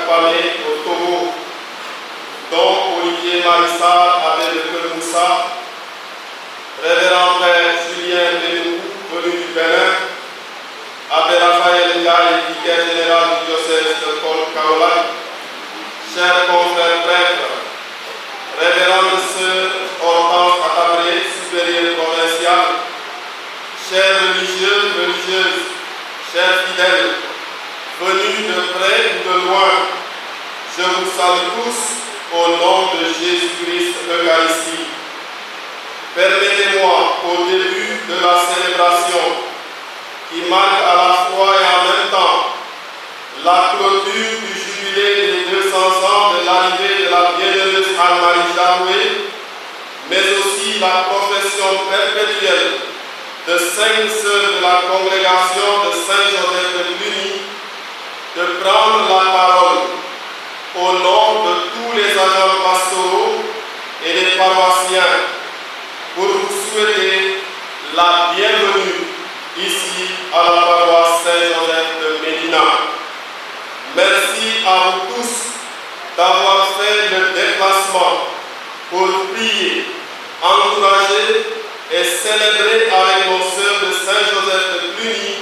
Kwame au Togo, dont Olivier Marissa Abbé de Pelmoussa, Révérend Frère Julien Bénou, venu du Bénin, Abbé Raphaël Ndiaye, vicaire général du diocèse de Kaolack, chers confrères prêtres, Révérende Sœur Hortense Atabré, supérieure provinciale, chers religieux, religieuses, chers fidèles, venus de près ou de loin, je vous salue tous au nom de Jésus-Christ Eucharistie. Permettez-moi, au début de la célébration, qui marque à la fois et en même temps la clôture du jubilé des 200 ans de l'arrivée de la bienheureuse Anne-Marie Jaroué, mais aussi la profession perpétuelle de 5 sœurs de la congrégation de Saint-Joseph de Cluny, de prendre la parole au nom de tous les agents pastoraux et des paroissiens pour vous souhaiter la bienvenue ici à la paroisse Saint-Joseph de Médina. Merci à vous tous d'avoir fait le déplacement pour prier, encourager et célébrer avec nos sœurs de Saint-Joseph de Cluny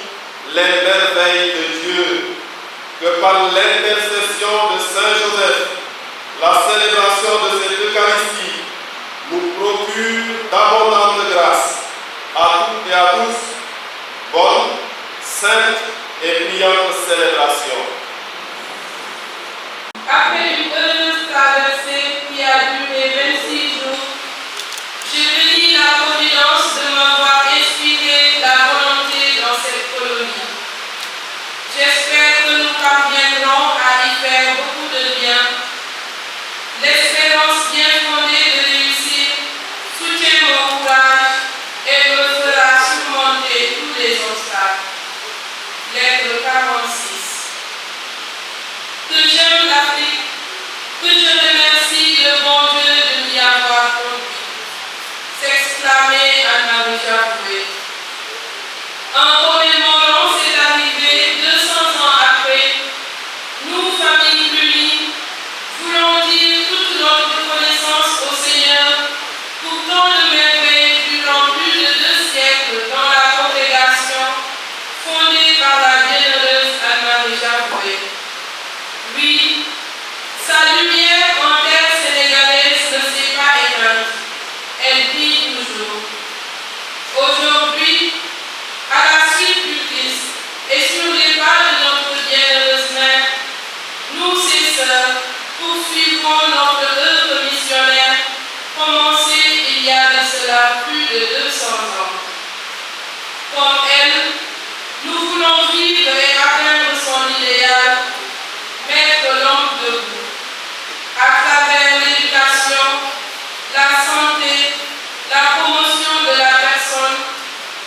les merveilles de Dieu. Que par l'intercession de Saint-Joseph, la célébration de cette Eucharistie nous procure d'abondantes grâces à toutes et à tous. Bonne, sainte et brillante célébration. Après une heureuse traversée qui a duré 26 jours, je bénis la providence de m'avoir inspiré la volonté dans cette colonie. J'espère que nous parviendrons à y faire beaucoup de bien. L'espérance bien fondée de réussir soutient mon courage et me fera surmonter tous les obstacles. Lettre 46. Que j'aime l'Afrique, que je remercie le bon Dieu de m'y avoir conduit. S'exclamait Anne-Marie Jaroué. En commémorant cette arrivée 200 ans après, nous, famille Cluny, voulons dire toute notre reconnaissance au Seigneur pour tant de merveilles durant plus de 2 siècles dans la congrégation fondée par la bienheureuse Anne-Marie Jaroué. Oui, sa lumière en terre sénégalaise ne s'est pas éteinte, elle brille toujours. Aujourd'hui, à la suite du Christ et sur les pas de notre bienheureuse mère, nous, ses sœurs, poursuivrons notre œuvre missionnaire commencée il y a de cela plus de 200 ans. Comme elle, nous voulons vivre et atteindre son idéal, mettre l'homme debout, à travers l'éducation, la santé, la promotion de la personne,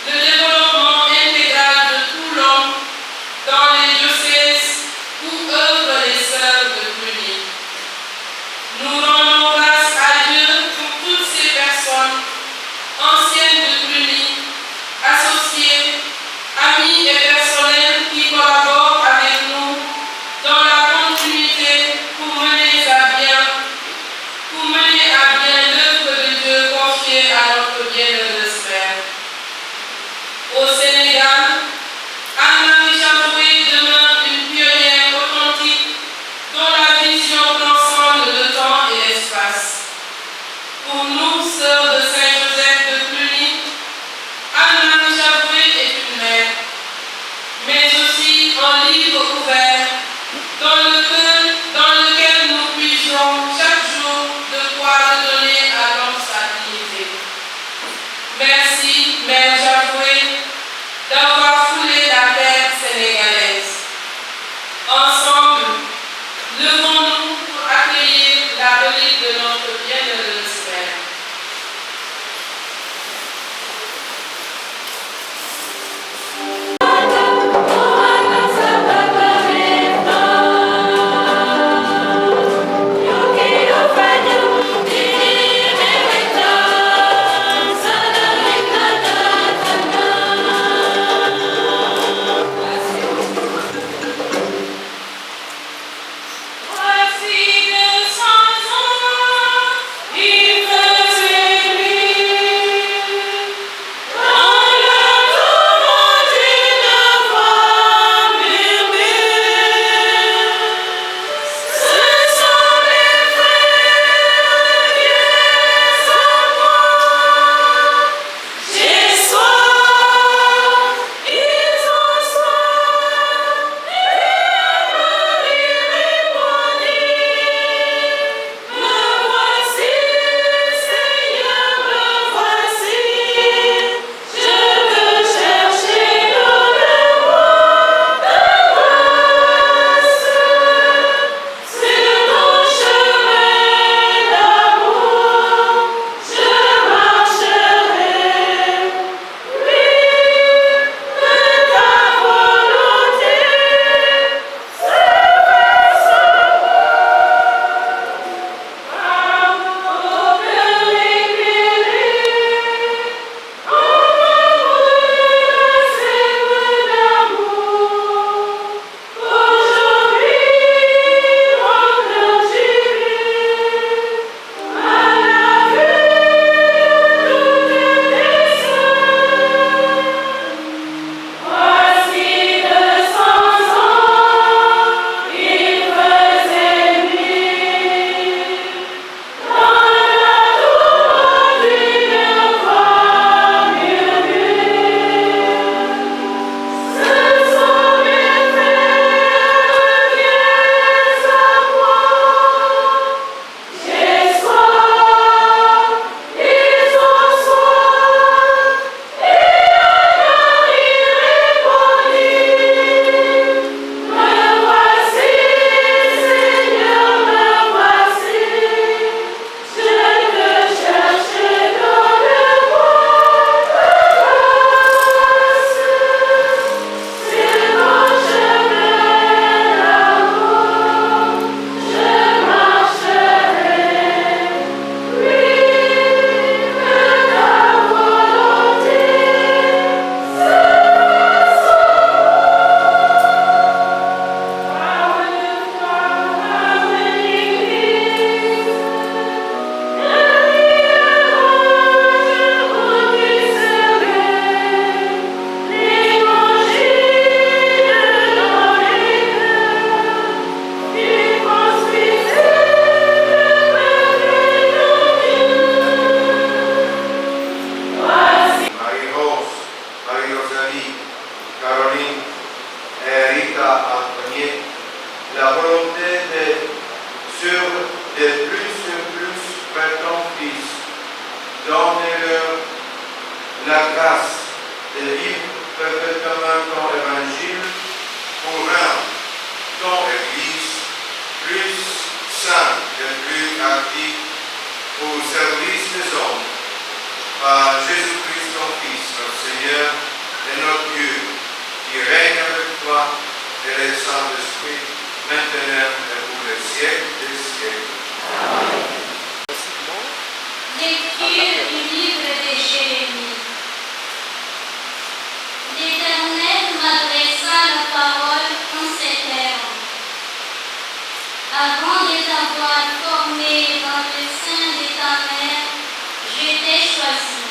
le développement intégral de tout l'homme dans les diocèses où œuvrent les sœurs de Cluny. Nous rendons grâce à Dieu pour toutes ces personnes, anciennes de Cluny, associées, amis et personnels qui collaborent avec nous dans la continuité pour mener à bien l'œuvre de Dieu confiée à notre bienheureuse Mère. Au Sénégal, Anne-Marie Jaroué demeure une pionnière authentique dont la vision transcende le temps et l'espace. Pour nous, sœurs de Saint-Joseph de Cluny, Anne-Marie Jaroué est une mère, mais aussi un livre ouvert dans lequel nous puissions chaque jour de quoi redonner à l'homme sa dignité. Merci, Mère Jaroué, d'avoir foulé la terre sénégalaise. Ensemble, levons-nous pour accueillir la relique de notre bienheureuse Mère. sur des plus en plus par ton Fils. Donne-leur la grâce de vivre parfaitement ton évangile pour rendre ton Église plus sainte et plus active au service des hommes. Par Jésus-Christ ton Fils, notre Seigneur et notre Dieu, qui règne avec toi et le Saint-Esprit, maintenant et pour les siècles des siècles. Lecture du livre de Jérémie. L'Éternel m'adressa la parole en ces termes. Avant de t'avoir formé dans le sein de ta mère, je t'ai choisi.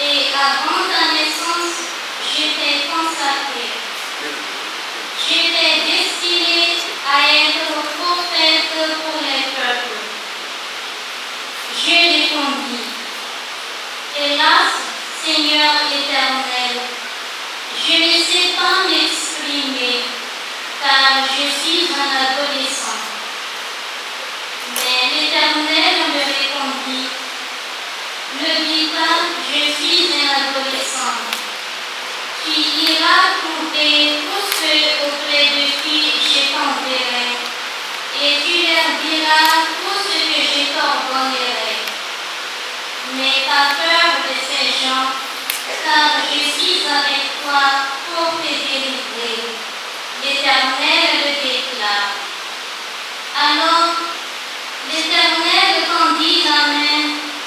Et avant ta naissance, je t'ai consacré. Je t'ai destiné à être prophète pour les peuples. Je répondis, hélas, Seigneur éternel, je ne sais pas m'exprimer, car je suis un adolescent. Mais l'Éternel me répondit, ne dis pas, je suis un adolescent. Tu iras trouver tous ceux auprès de qui je t'enverrai, et tu leur diras tout ce que je t'ordonnerai. N'aie pas peur de ces gens, car je suis avec toi pour te délivrer. L'Éternel le déclare. Alors, l'Éternel tendit la main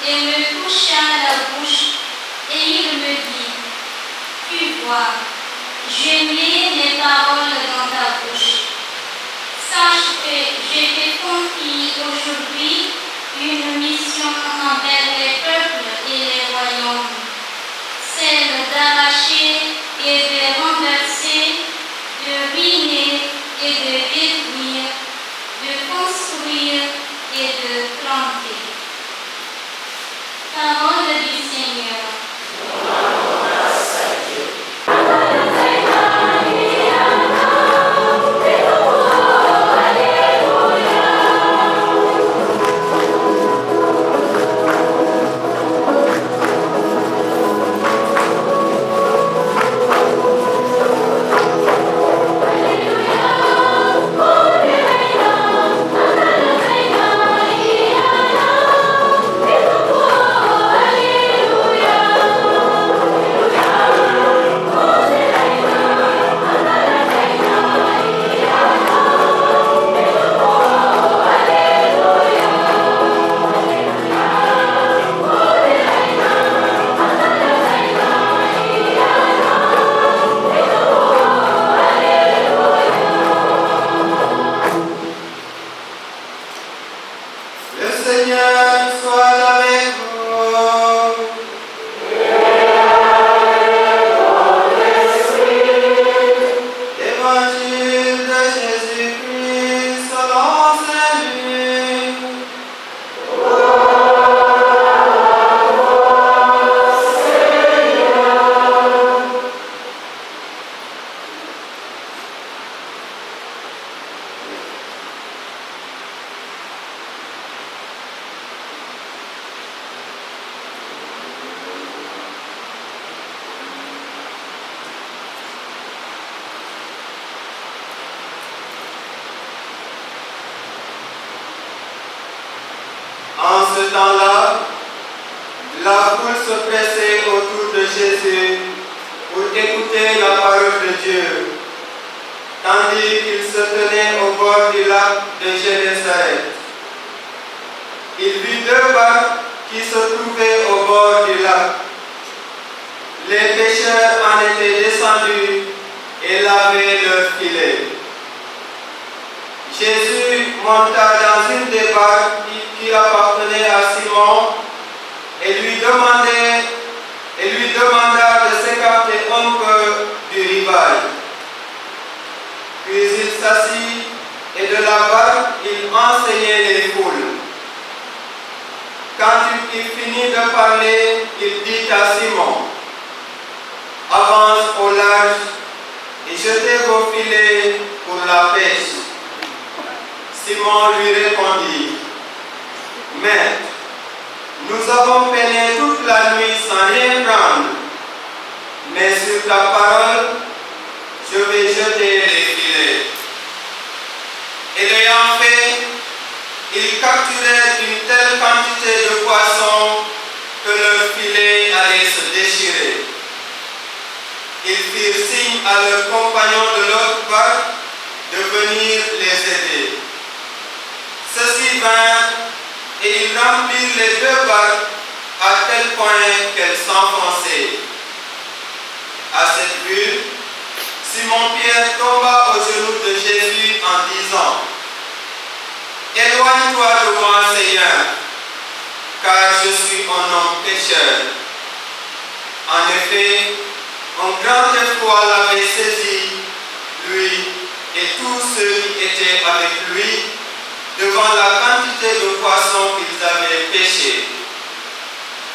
et me toucha la bouche, et il me dit, tu vois, je mets mes paroles dans ta bouche. Sache que je te confie aujourd'hui une mission envers les peuples et les royaumes, celle d'arracher et de renverser, de ruiner et de détruire, de construire et de planter. Parole du Seigneur. En ce temps-là, la foule se pressait autour de Jésus pour écouter la parole de Dieu, tandis qu'il se tenait au bord du lac de Génézareth. Il vit deux barques qui se trouvaient au bord du lac. Les pêcheurs en étaient descendus et lavaient leurs filets. Jésus monta dans une des barques qui appartenait à Simon et lui demanda de s'écarter un peu du rivage. Puis il s'assit et de la barque il enseignait les foules. Quand il finit de parler, il dit à Simon, « Avance au large et jetez vos filets pour la pêche. » Simon lui répondit, Maître, nous avons peiné toute la nuit sans rien prendre, mais sur ta parole, je vais jeter les filets. Et l'ayant fait, ils capturaient une telle quantité de poissons que leur filet allait se déchirer. Ils firent signe à leurs compagnons de l'autre barque de venir les aider. Ceux-ci vinrent et ils remplirent les deux barques à tel point qu'elles s'enfonçaient. À cette vue, Simon-Pierre tomba aux genoux de Jésus en disant, Éloigne-toi de moi, Seigneur, car je suis un homme pécheur. En effet, un grand effroi l'avait saisi, lui et tous ceux qui étaient avec lui, devant la quantité de poissons qu'ils avaient pêchés.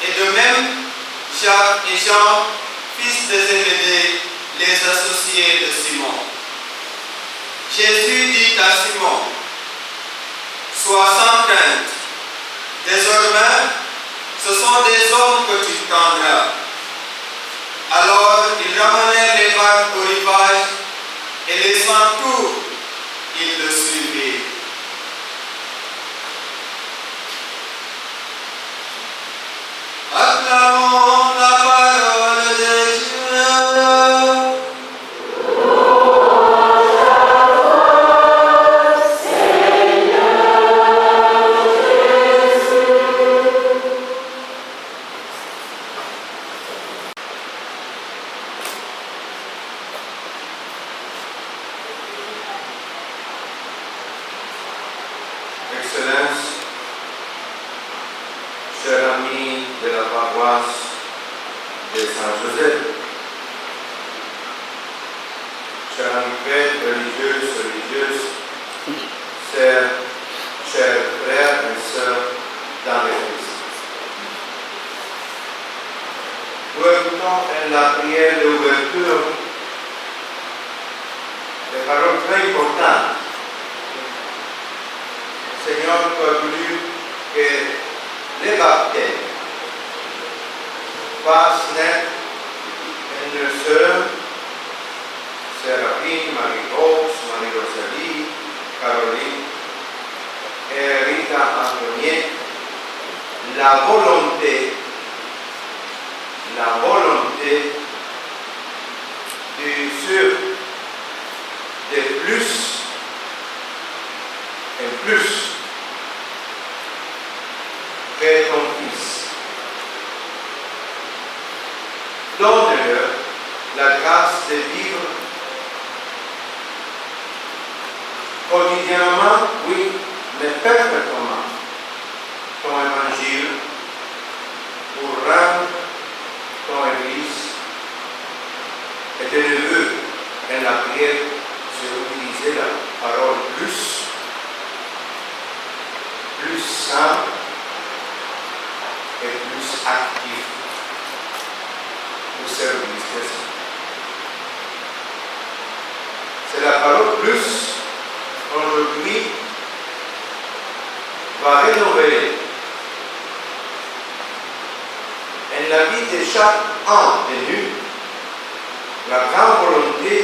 Et de même, Jacques et Jean, fils de Zébédée, les associés de Simon. Jésus dit à Simon, Sois sans crainte, désormais, ce sont des hommes que tu prendras. Alors ils ramenèrent les barques au rivage et laissant tout, ils le suivirent. Acclamons la parole de Dieu. Excellence, chers amis de la paroisse de Saint-Joseph, chers amis prêtres, religieuses, chers frères et sœurs dans le Christ. Nous écoutons la prière d'ouverture des paroles très importantes. Seigneur, tu as voulu que les baptêmes fassent naître une sœur, Séraphine, Marie-Rose, Marie-Rosalie, Caroline et Rita Antoniette, la volonté du sûr de plus et plus que ton Fils. Donne-leur la grâce de vivre quotidiennement, oui, mais parfaitement ton évangile pour rendre ton Église et de neveu en la prière, c'est utiliser la parole plus simple et plus actif au service de ça. C'est la parole plus aujourd'hui va rénover en la vie de chaque un de nous la grande volonté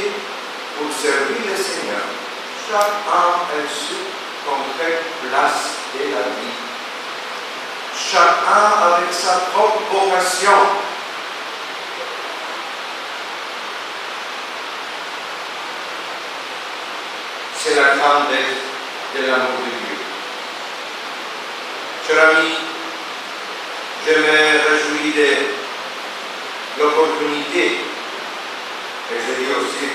pour servir le Seigneur. Chaque un a su concrète place de la vie. Chacun avec sa propre vocation. C'est la grandeur de l'amour de Dieu. Chers amis, je me réjouis de l'opportunité, et je dis aussi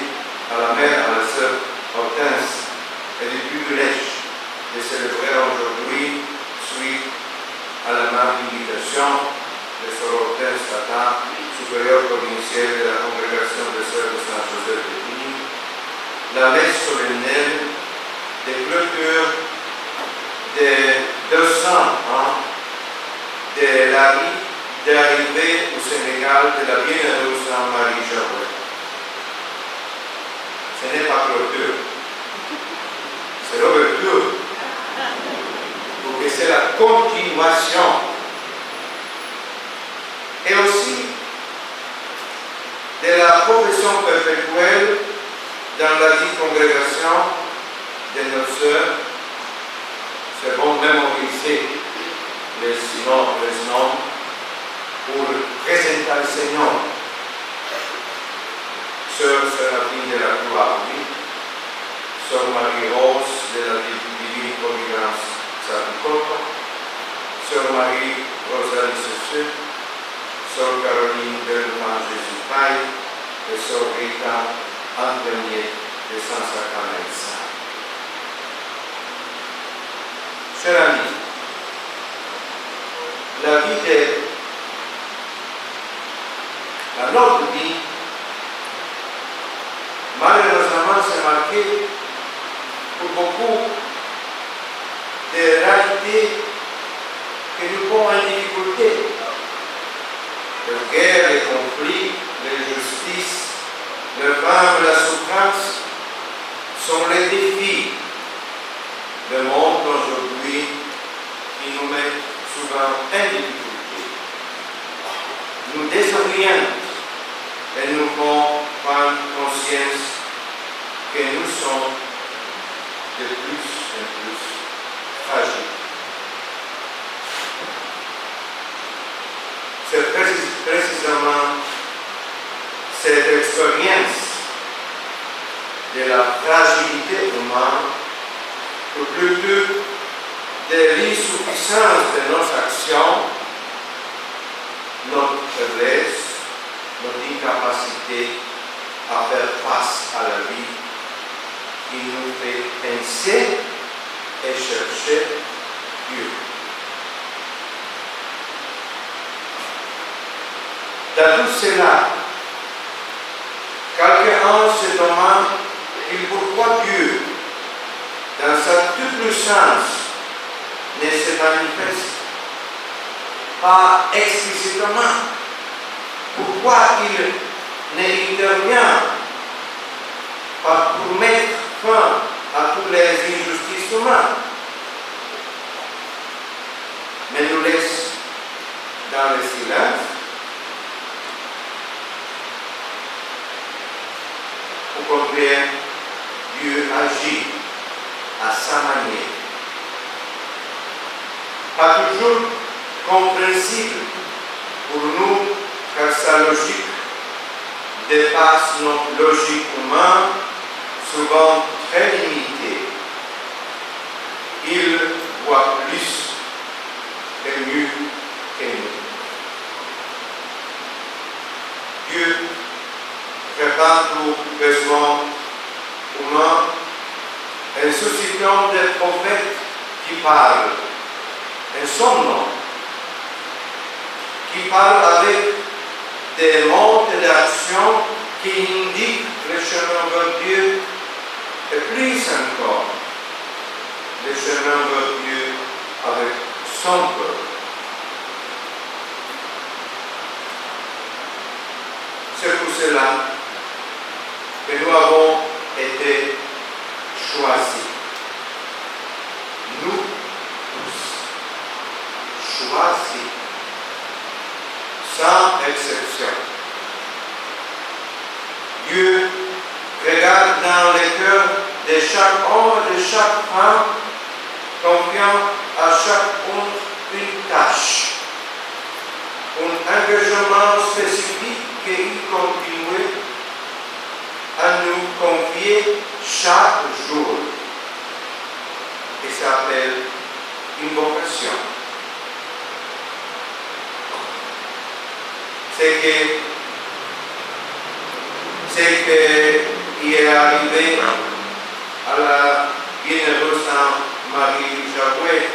à la mère, à la sœur Hortense, et du privilège de célébrer aujourd'hui, suite à la même invitation de Sœur Hortense Tata, supérieure provinciale de la congrégation des Sœurs de Saint-Joseph de Tignes, la messe solennelle de clôture de 200 ans de la vie d'arrivée au Sénégal de la bienheureuse Marie Jaouet. Ce n'est pas clôture, c'est l'ouverture. c'est la continuation. Et aussi de la profession perpétuelle dans la vie de congrégation de nos sœurs. C'est bon mémoriser les noms pour présenter le Seigneur. Sœur Séraphine de la Croix, oui. Sœur Marie-Rose de la Divine Providence Saint-Nicolas, Sœur Marie-Rosalie Sesseux, Sœur Caroline Bergman Jésus Paille et Sœur Rita Antoniette de Saint-Sacrament. Chers amis, notre vie, malheureusement, c'est marqué pour beaucoup de réalités que nous sommes en difficulté. Les guerres, les conflits, l'injustice, le vent, la souffrance sont les défis du monde aujourd'hui qui nous mettent souvent en difficulté. Nous désorientent et nous font prendre conscience que nous sommes de plus en plus fragiles. C'est précisément cette expérience de la fragilité humaine, ou plutôt de l'insuffisance de nos actions, notre faiblesse, notre incapacité à faire face à la vie, qui nous fait penser et chercher Dieu. Dans tout cela, quelqu'un se demande pourquoi Dieu, dans sa toute-puissance, ne se manifeste pas explicitement. Pourquoi il n'intervient pas pour mettre fin à toutes les injustices humaines, mais nous laisse dans le silence pour combien Dieu agit à sa manière. Pas toujours compréhensible pour nous, car sa logique dépasse notre logique humaine, souvent très limitée. Il voit plus et mieux que nous. Dieu prépare nos besoins humains en suscitant des prophètes qui parlent en son nom, qui parlent avec des mots d'action qui indiquent le chemin vers Dieu et plus encore le chemin vers Dieu avec son peuple. C'est pour cela que nous avons été choisis. Nous tous, choisis, sans exception. Dieu regarde dans le cœur de chaque homme et de chaque femme, confiant à chacun une tâche, un engagement spécifique qu'il continue à nous confier chaque jour, qui s'appelle une vocation. C'est qui est arrivé à la bienheureuse Marie Jaouet,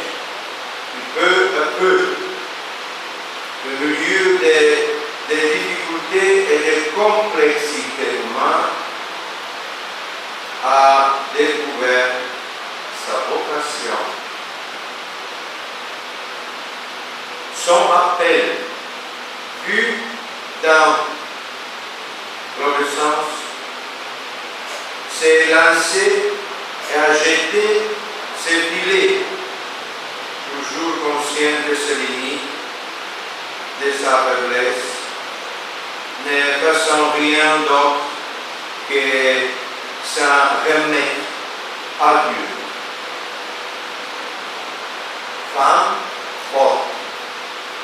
peu à peu, au milieu des difficultés et des complexités humaines, a découvert sa vocation. Son appel, vu dans l'obéissance, s'est lancé et a jeté ses filets, toujours conscient de ses limites, de sa faiblesse, ne ressent rien d'autre que s'en remettre à Dieu. Femme forte.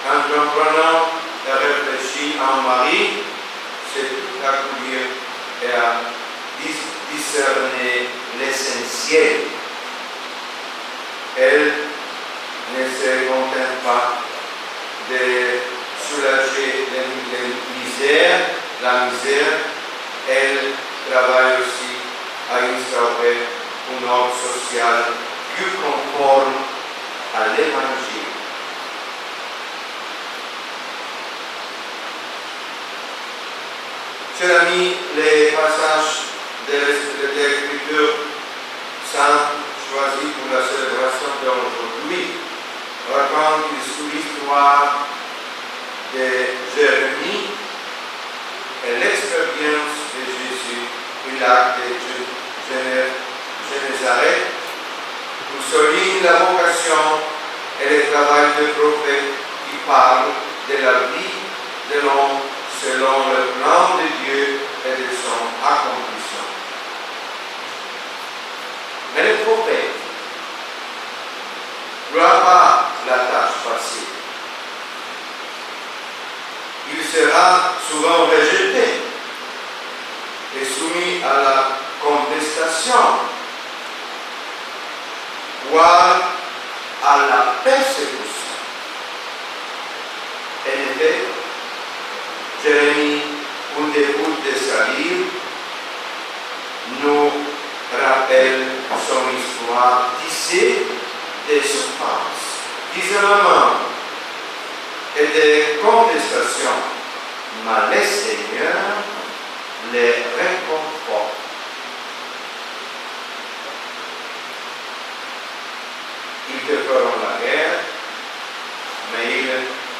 Quand nous prenons et réfléchissons en Marie, c'est tout accueillir et à discerner l'essentiel. Elle ne se contente pas de soulager la misère, elle travaille aussi à instaurer un ordre social plus conforme à l'Évangile. Chers amis, les passages de l'Écriture sainte choisis pour la célébration d'aujourd'hui racontent l'histoire de Jérémie et l'expérience de Jésus et l'acte de Génézareth nous souligne la vocation et le travail de prophète qui parle de la vie de l'homme selon le plan de Dieu et de son accomplissement. Mais le prophète n'aura pas la tâche facile. Il sera souvent rejeté et soumis à la contestation, voire à la persécution. En effet, Jérémie, au début de sa vie, nous rappelle son histoire tissée de souffrances, d'isolement et de contestations, mais le Seigneur les réconforte. Ils te feront la guerre, mais ils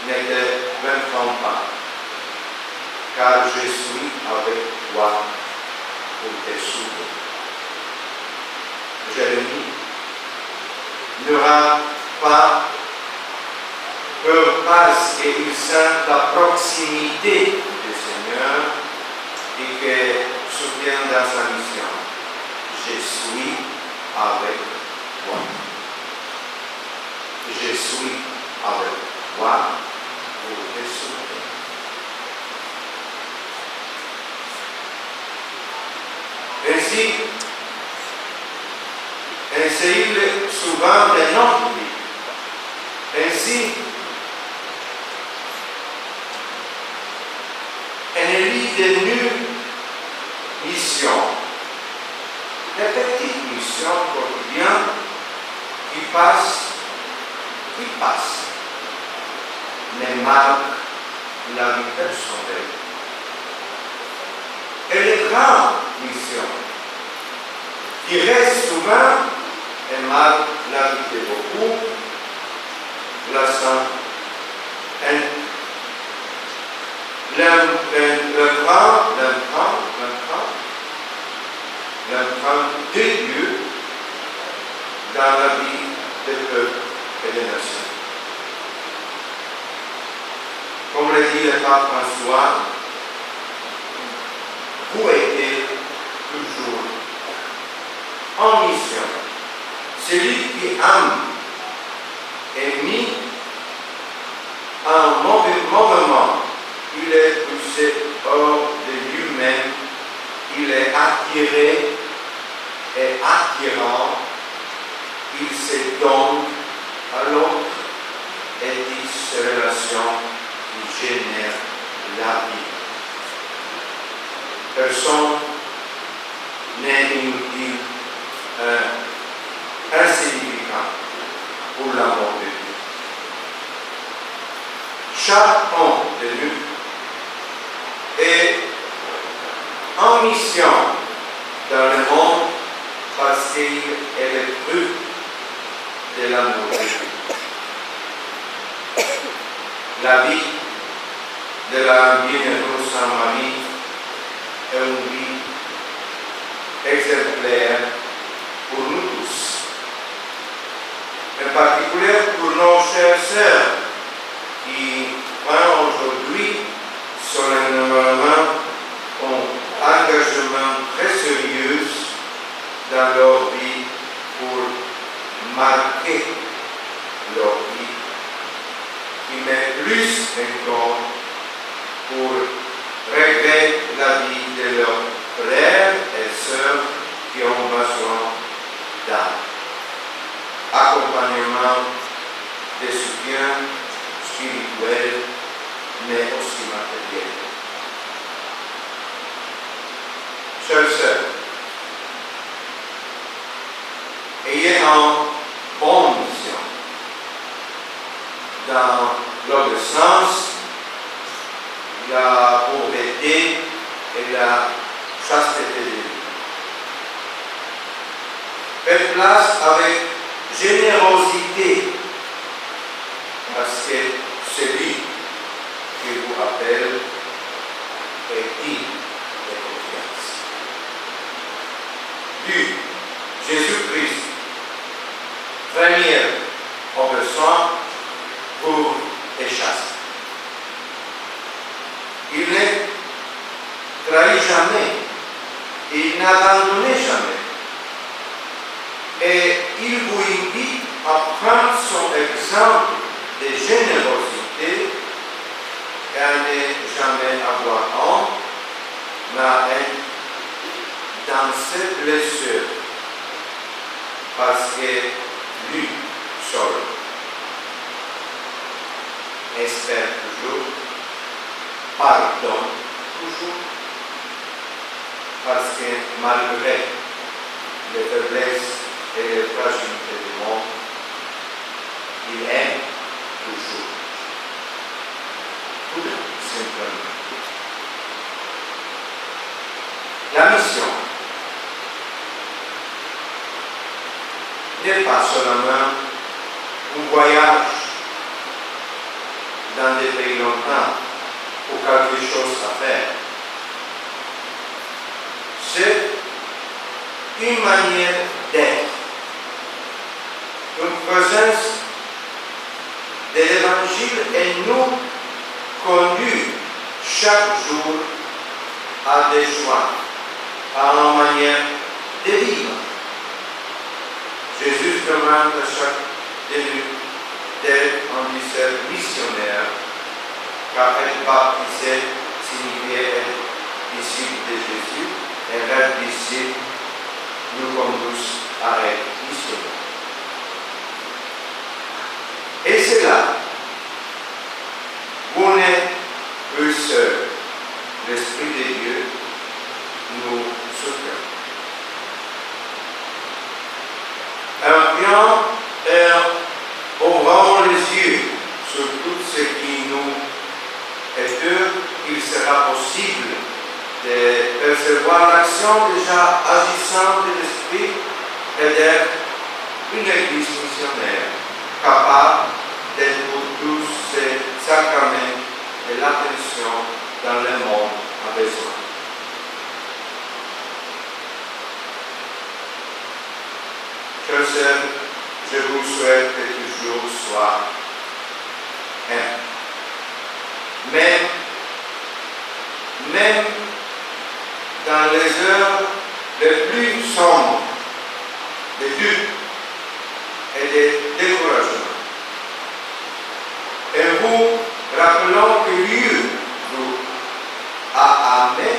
ne te vaincront pas, car je suis avec toi pour te sauver. Jérémie n'aura pas peur parce qu'il sent la proximité du Seigneur et que soutient dans sa mission. Je suis avec toi. Je suis avec toi pour te sauver. Ainsi, il souvent de notre vie. Ainsi, elle est devenue mission, des petites missions quotidiennes qui passent, mais marquent la vie personnelle. Et les grandes missions qui restent souvent et marquent la vie de beaucoup, laissant l'empreinte de Dieu dans la vie des peuples et des nations. Comme le dit le pape François, vous êtes toujours en mission. Celui qui aime est mis en mouvement. Il est poussé hors de lui-même. Il est attiré et attirant. Il se donne à l'autre et tisse ces relations qui génèrent la vie. Personne n'est inutile, insignifiant pour l'amour de Dieu. Chaque homme de nous est en mission dans le monde parce qu'il est le fruit de l'amour de Dieu. La vie de la bienheureuse Sainte-Marie est une vie exemplaire pour nous tous. en particulier pour nos chères sœurs qui prennent aujourd'hui solennellement un engagement très sérieux dans leur vie pour marquer leur vie, qui met plus encore pour régler la vie de leurs frères et sœurs qui ont besoin d'un accompagnement, de soutien spirituel, mais aussi matériel. Chers sœurs, ayez une bonne mission dans l'obéissance, la pauvreté et la chasteté de Dieu. Faites place avec générosité, parce que celui qui vous appelle est digne de confiance. Lui, Jésus-Christ, premier obéissant pour les chasses. Il ne trahit jamais, il n'abandonne jamais. Et il vous invite à prendre son exemple de générosité et à ne jamais avoir honte, mais à être dans ses blessures, parce que lui seul espère toujours, pardonne toujours, parce que malgré les faiblesses et les fragilités du monde, il aime toujours. Tout simplement. La mission n'est pas seulement un voyage dans des pays lointains ou quelque chose à faire. C'est une manière d'être, une présence de l'Évangile et nous conduit chaque jour à des choix, à une manière de vivre. Jésus demande à chaque élu d'être un disciple missionnaire, car être baptisé signifie être disciple de Jésus, et être disciple nous conduit à être missionnaire. Et c'est là où on est plus seul. L'Esprit de Dieu nous soutient. Alors, bien, ouvrons les yeux sur tout ce qui nous est sûr, il sera possible de percevoir l'action déjà agissante de l'Esprit et d'être une Église missionnaire capable d'être pour tous ces sacraments de l'attention dans le monde a besoin. Chers sœurs, je vous souhaite que toujours soit un. Même dans les heures les plus sombres, de doute et de découragement. Et vous rappelons que Dieu vous a amené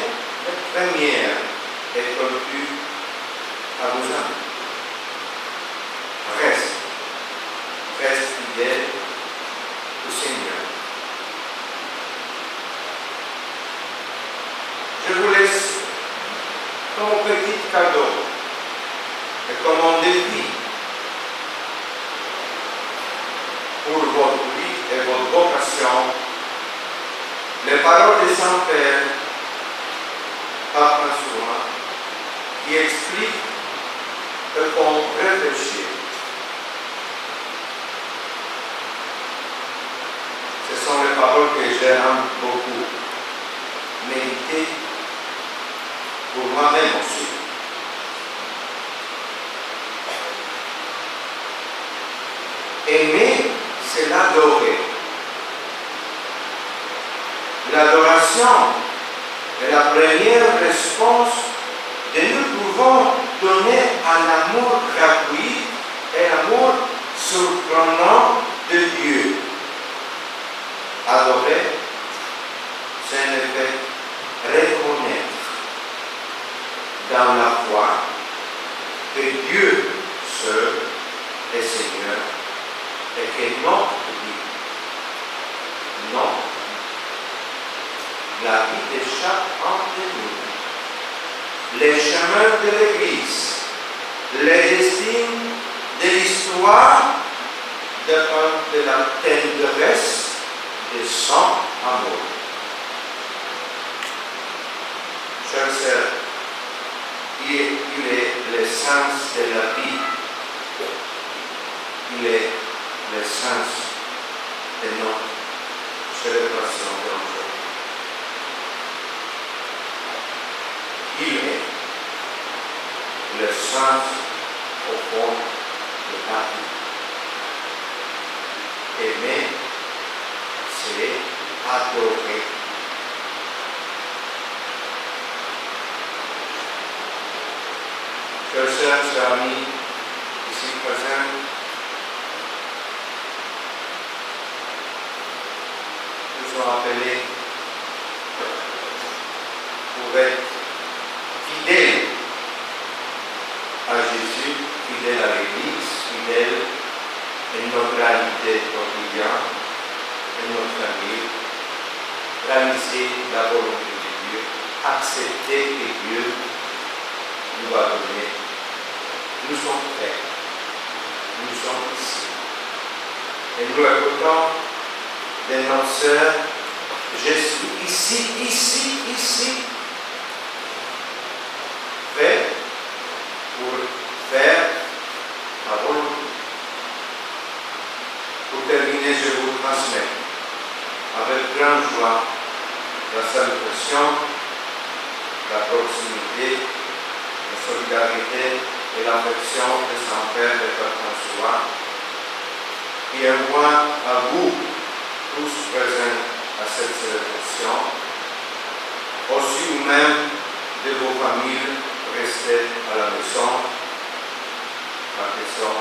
la première et continue à vous amener. Reste fidèle au Seigneur. Je vous laisse comme un petit cadeau et comme un défi pour votre vie et votre vocation, les paroles de Saint-Père par François qui expliquent et font réfléchir. Ce sont les paroles que j'aime beaucoup méditer pour moi-même aussi. Aimer, c'est l'adorer. L'adoration est la première réponse que nous pouvons donner à l'amour gratuit et l'amour surprenant de Dieu. Adorer, c'est en effet reconnaître dans la foi que Dieu seul est Seigneur et que notre vie, la vie de chacun de nous, les chemins de l'Église, les destins de l'histoire dépendent de la tendresse de son amour. Chers sœurs, il est l'essence de la vie. Il est l'essence de notre célébration d'aujourd'hui. Il est le sens au fond de la vie. Aimer, c'est adorer. Chers sœurs, chers amis, ici présents, nous sommes appelés pour être fidèles à Jésus, fidèles à l'Église, fidèles à notre réalité quotidienne, à notre famille, réaliser la volonté de Dieu, accepter que Dieu nous va donner. Nous sommes prêts, nous sommes ici. Et nous écoutons de notre sœur, je suis ici, prêt pour faire la volonté. Pour terminer, je vous transmets avec grande joie la salutation, la proximité, la solidarité et l'affection de son Père de Père François, qui envoie à vous tous présents à cette célébration, aussi vous-même de vos familles restées à la maison, parce que sont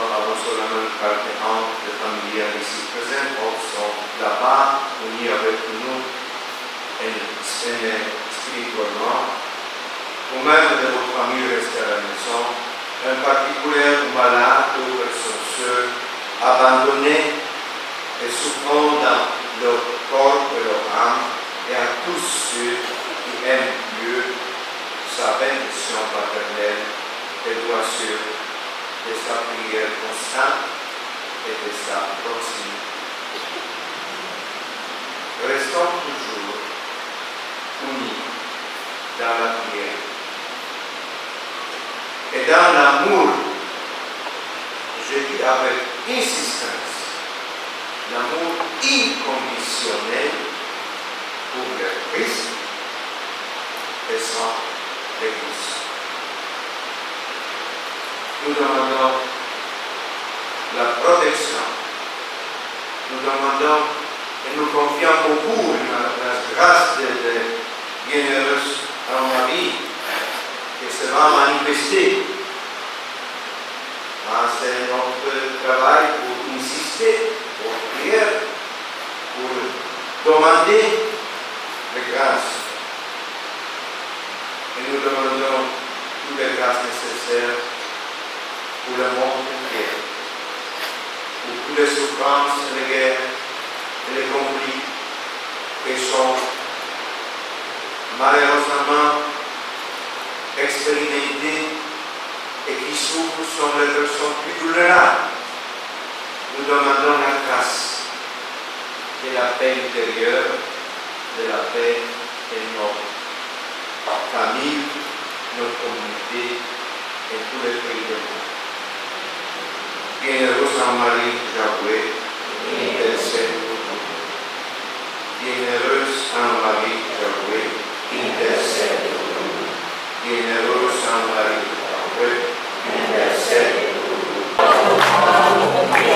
non seulement partenaires de familles ici présents, sont là-bas, unis avec nous, et spirituellement, ou même de votre famille restée à la maison, en particulier aux malades ou personnes seules, abandonnées et souffrant dans leur corps et leur âme, et à tous ceux qui aiment Dieu, sa bénédiction paternelle et droiture de sa prière constante et de sa proximité. Restons toujours unis dans la prière et dans l'amour, je dis avec insistance, l'amour inconditionnel pour le Christ et son Église. Nous demandons la protection, nous demandons et nous confions beaucoup la grâce de bienheureuse dans ma vie, que se va manifester. C'est notre travail pour insister, pour prier, pour demander les grâces. Et nous demandons toutes les grâces nécessaires pour le monde entier, pour toutes les souffrances, les guerres et les conflits qui sont malheureusement expérimentés et qui souffrent sont les personnes plus vulnérables. Nous demandons la grâce de la paix intérieure, de la paix de notre famille, notre communauté et tous les pays du monde. Bienheureux Saint Marie Jacoué, intercède pour nous. Bienheureux Saint Marie Jacoué, intercède pour nous. Bienheureux Saint Marie Jacoué, intercède pour nous.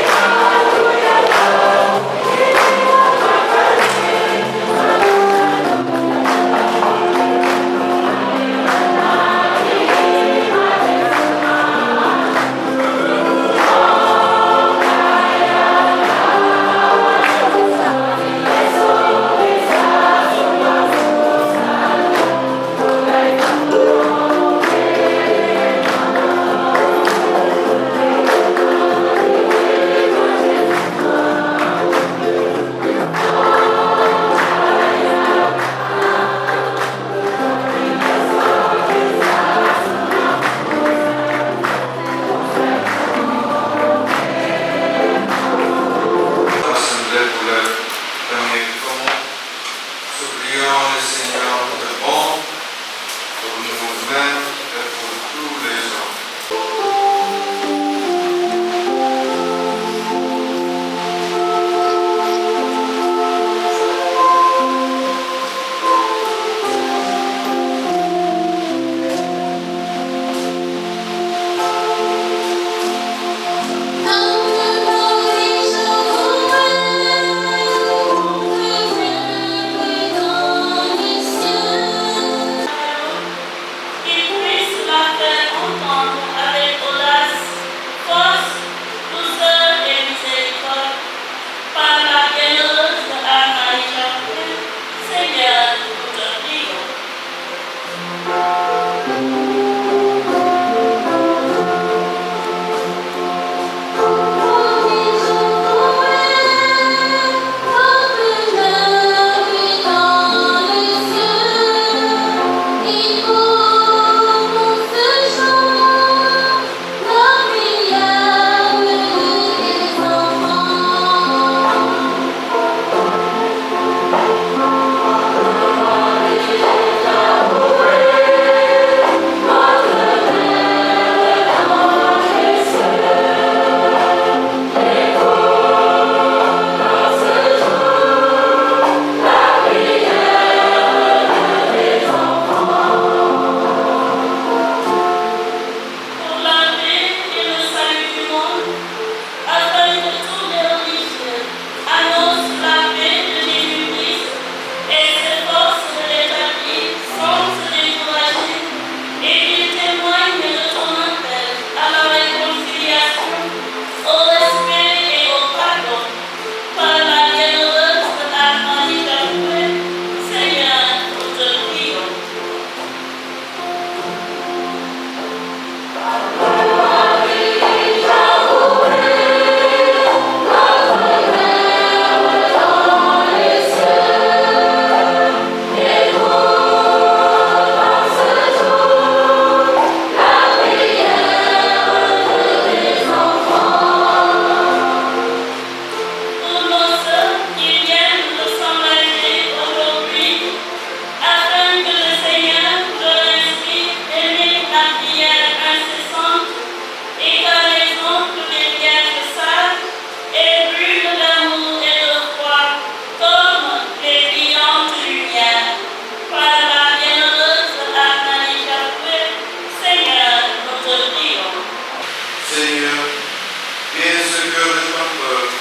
cœur de ton peuple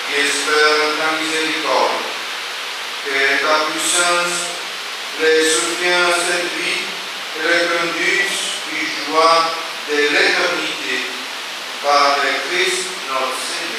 qui espère ta miséricorde. Que ta puissance les soutienne cette vie et les conduise du joie de l'éternité par le Christ notre Seigneur.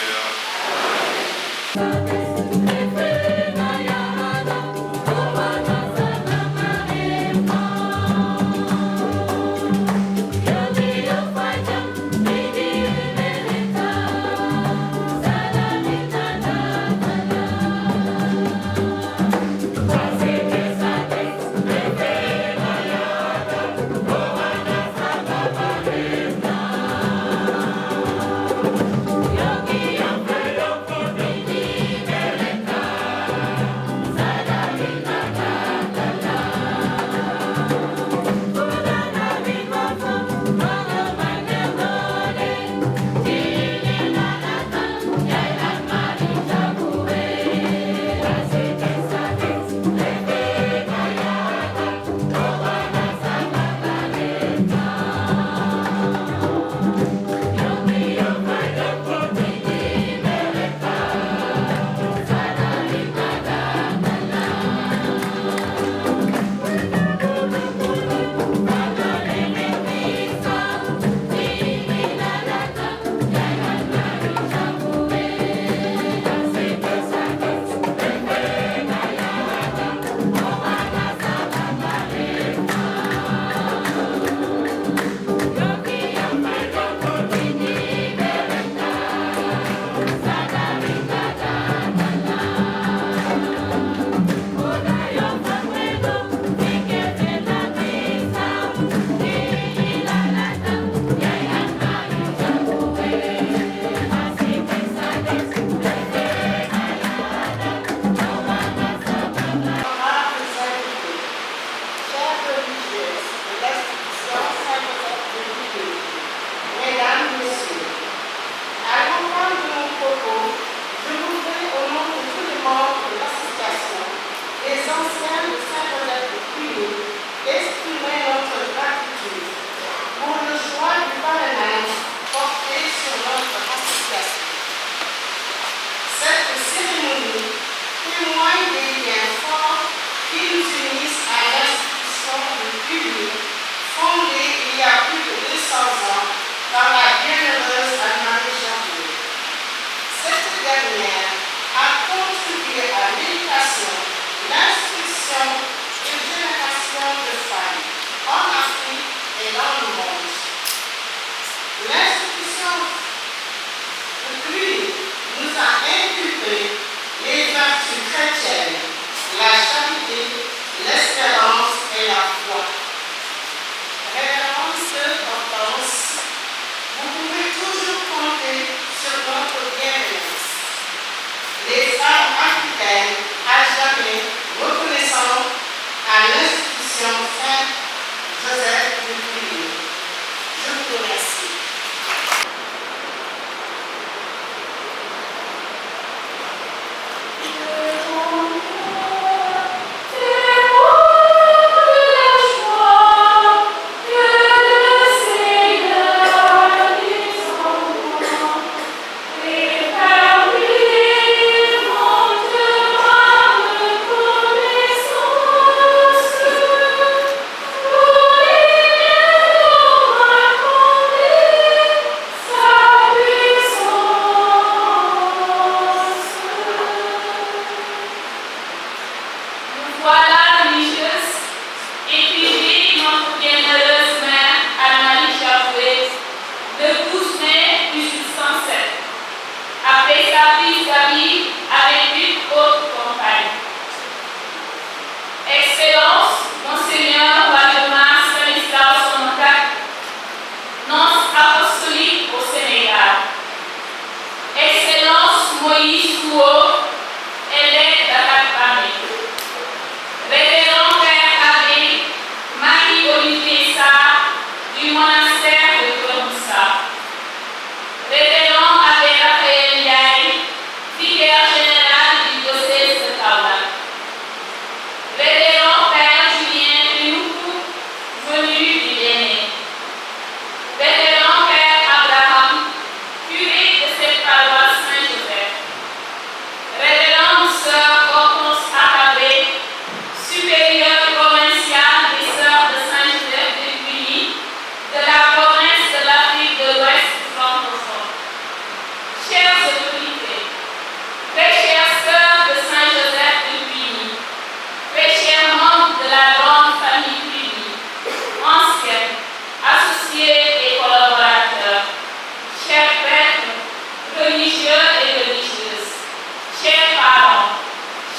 Vétéran Père Abraham, curé de cette paroisse. religieux et religieuses, chers parents,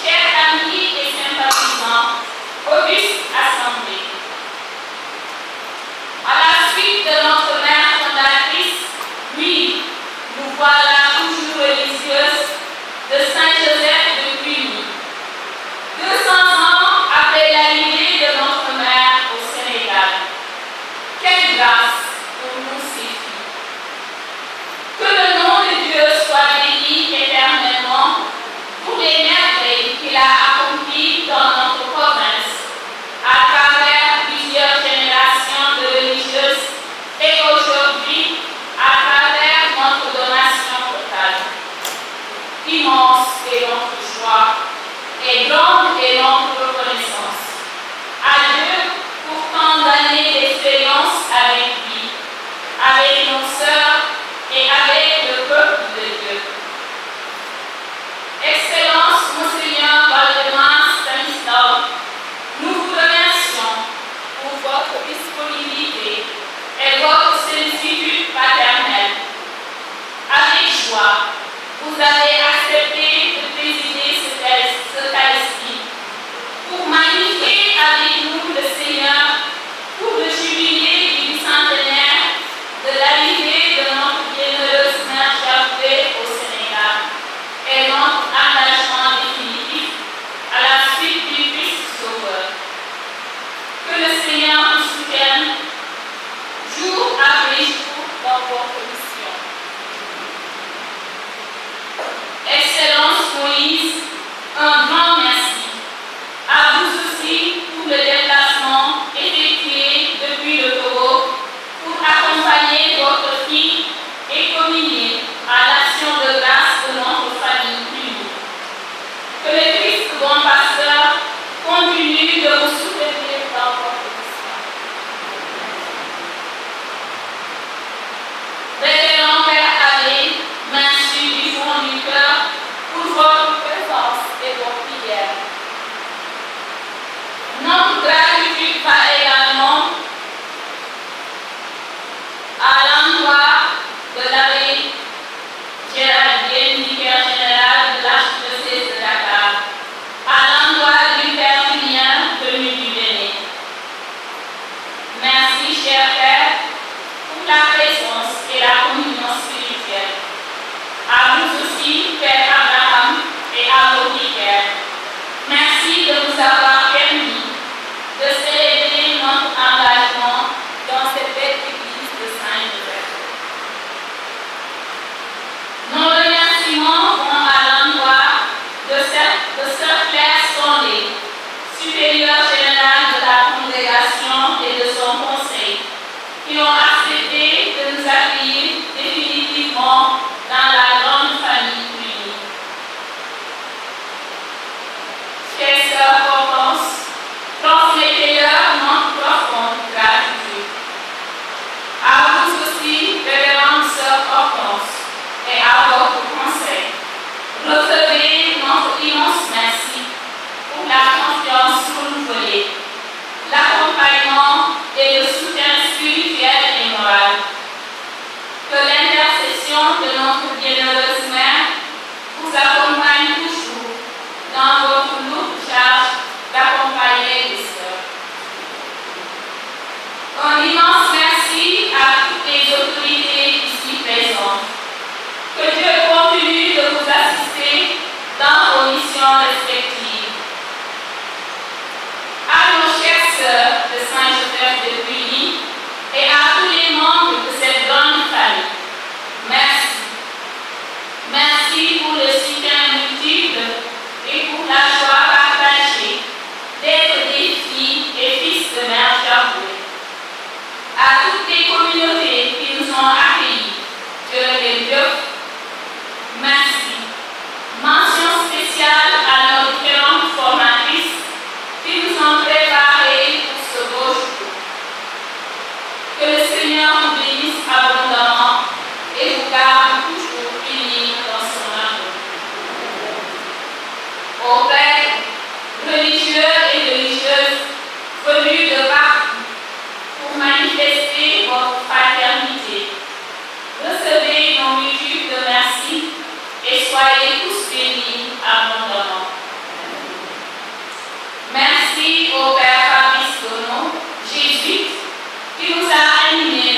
chers amis et sympathisants, auguste assemblée. À la suite de notre mère fondatrice, oui, nous voilà toujours religieuses de Saint-Joseph de Cluny. 200 ans après l'arrivée de notre mère au Sénégal. Quelle grâce pour nous ces filles. Que le nom de Dieu soit béni éternellement pour les merveilles qu'il a accomplies dans notre province, à travers plusieurs générations de religieuses et aujourd'hui à travers notre donation totale. Immense est notre joie et grande est notre reconnaissance. À Dieu pour tant d'années d'expérience avec lui, avec nos sœurs et avec le peuple de Dieu. Excellence, Monseigneur Valdemar Stanislas, nous vous remercions pour votre disponibilité et votre sollicitude paternelle. Avec joie, vous avez accepté de présider ce Eucharistie pour magnifier avec nous le Seigneur pour le jubilé du bicentenaire de l'arrivée de notre bienheureuse mère Javé au Sénégal et notre engagement définitif à la suite du Christ Sauveur. Que le Seigneur nous soutienne jour après jour dans votre mission. Excellence Moïse, un grand merci. À vous aussi pour le déplacement effectué depuis le Togo pour accompagner votre fille et communier à l'action de grâce de notre famille unie. Que le Christ bon pasteur continue de vous soutenir dans votre mission. Révérend Père Abbé, merci du fond du cœur pour votre présence et vos prières.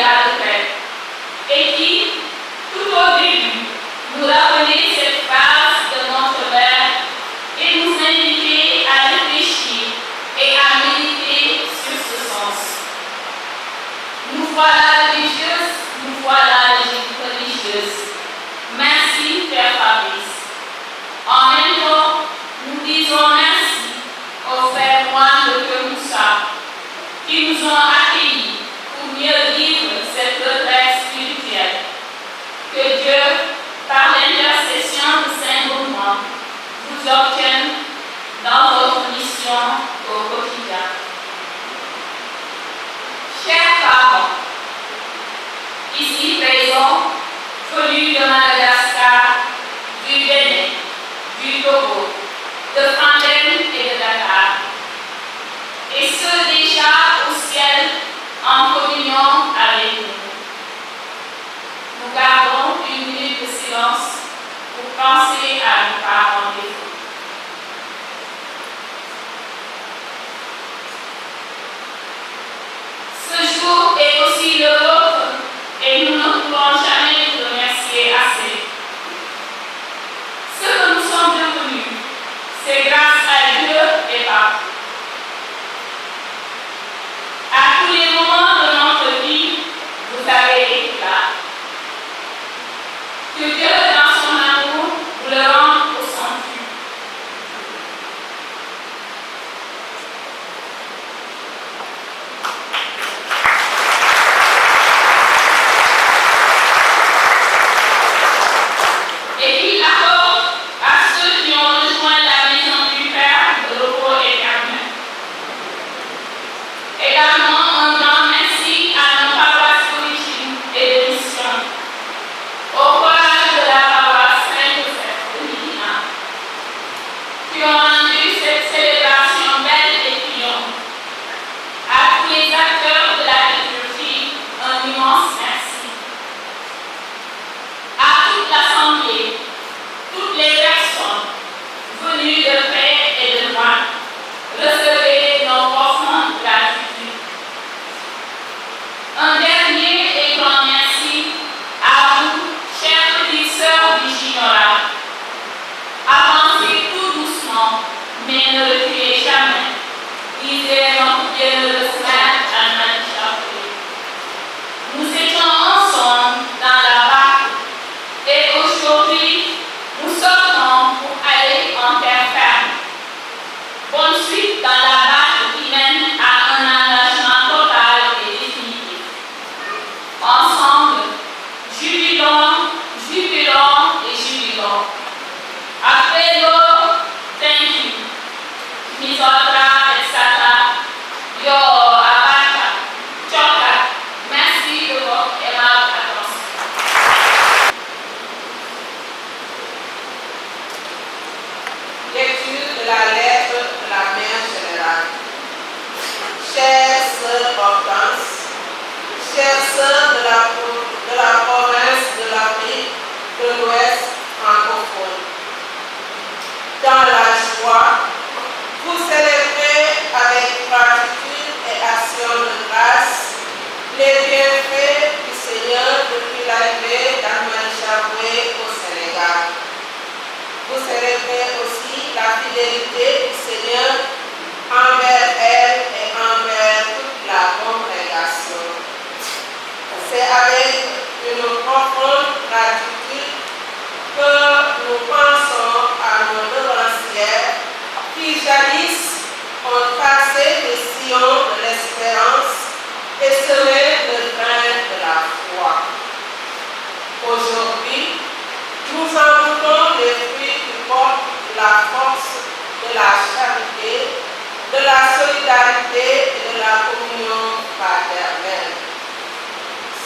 villa de paix et qui, tout au début, nous rappelait cette phrase de notre Père et nous invitait à réfléchir et à méditer sur ce sens. Nous voilà religieuses, nous voilà religieuses. Merci, Père Fabrice. En même temps, nous disons merci aux frères moines de Kemoussa qui nous ont accueillis pour mieux vivre cette retraite spirituelle. Que Dieu, par l'intercession de Saint Benoît, vous obtienne dans votre mission au quotidien. Chers parents, ici présents, venus de Madagascar, du Bénin, du Togo, de Fandène et de Dakar, et ceux déjà au ciel en communion avec nous. Nous gardons une minute de silence pour penser à nos parents défunts. Ce jour est aussi le vôtre et nous ne pouvons jamais vous remercier assez. Ce que nous sommes devenus, c'est grâce à Dieu et par vous. À tous les moments de notre vie, vous avez été là. Que Dieu, dans son amour, vous le rende au centuple. Et qu'il accorde à ceux qui ont rejoint la maison du Père de repos éternel. Également, un grand merci à nos paroisses d'origine et de mission, au courage de la paroisse Saint-Joseph de Médina, qui ont rendu cette célébration belle et triomphe. À tous les acteurs de la liturgie, un immense merci. À toute l'Assemblée, toutes les personnes venues de près et de loin, recevez nos profondes gratitude. Un dernier et grand merci à vous, chers petites sœurs du Juniora. Avancez tout doucement, mais ne reculez jamais. Lisez notre bienheureuse mère Anne-Marie Chapelet. Nous étions ensemble dans la barque et aujourd'hui, nous sortons pour aller en terre ferme. Bonne suite dans la barque qui mène à un engagement total et définitif. Ensemble, jubilons, jubilons et jubilons. Après l'eau, thank you. Misotra et Sata, yo abaka, choka. Merci de votre aimable attention. Lecture de la lettre de la mère générale. Chère sœur Hortense, chère sœur de la province de l'Afrique de l'Ouest francophone, dans la joie, vous célébrez avec gratitude et action de grâce les bienfaits du Seigneur depuis l'arrivée d'Anne-Marie Chapelet au Sénégal. Vous célébrez aussi la fidélité du Seigneur envers elle et envers toute la congrégation. C'est avec une profonde gratitude que nous pensons à nos devancières qui jadis ont tracé le sillon de l'espérance et semé le grain de la foi. Aujourd'hui, nous en goûtons les fruits qui portent la force de la charité, de la solidarité et de la communion fraternelle.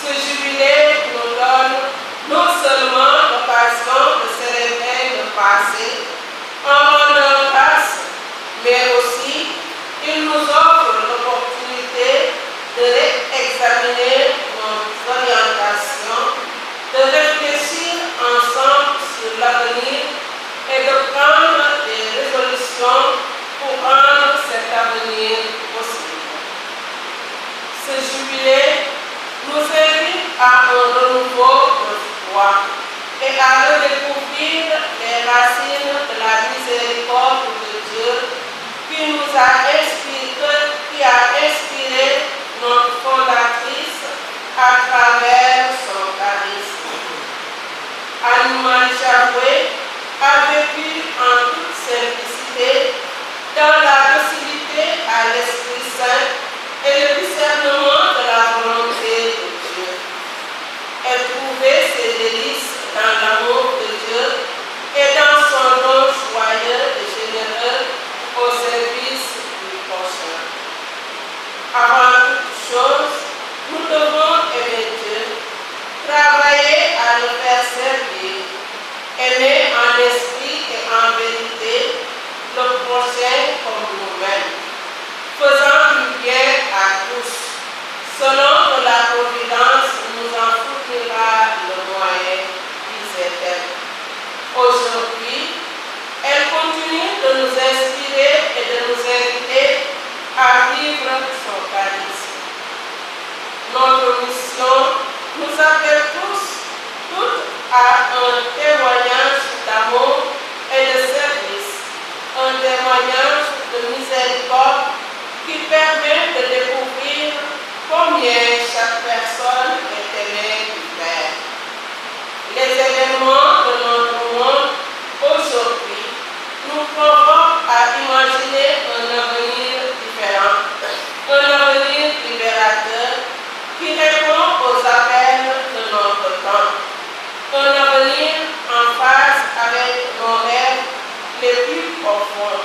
Ce jubilé nous donne dans la docilité à l'Esprit Saint et le discernement de la volonté de Dieu. Éprouver ses délices dans l'amour de Dieu et dans son don joyeux et généreux au service du prochain. Avant toute chose, nous devons aimer Dieu, travailler à le faire servir, aimer en esprit et en vérité le prochain comme nous-mêmes, faisant du bien à tous, selon que la providence nous en fournira le moyen, disait-elle. Aujourd'hui, elle continue de nous inspirer et de nous inviter à vivre son charisme. Notre mission nous appelle toutes à un témoignage d'amour et de service, un témoignage de miséricorde qui permet de découvrir combien chaque personne est aimée du Père. Les événements de notre monde aujourd'hui nous provoquent à imaginer un avenir différent, un avenir libérateur qui répond aux appels de notre temps, un avenir en phase avec nos rêves les plus profonds,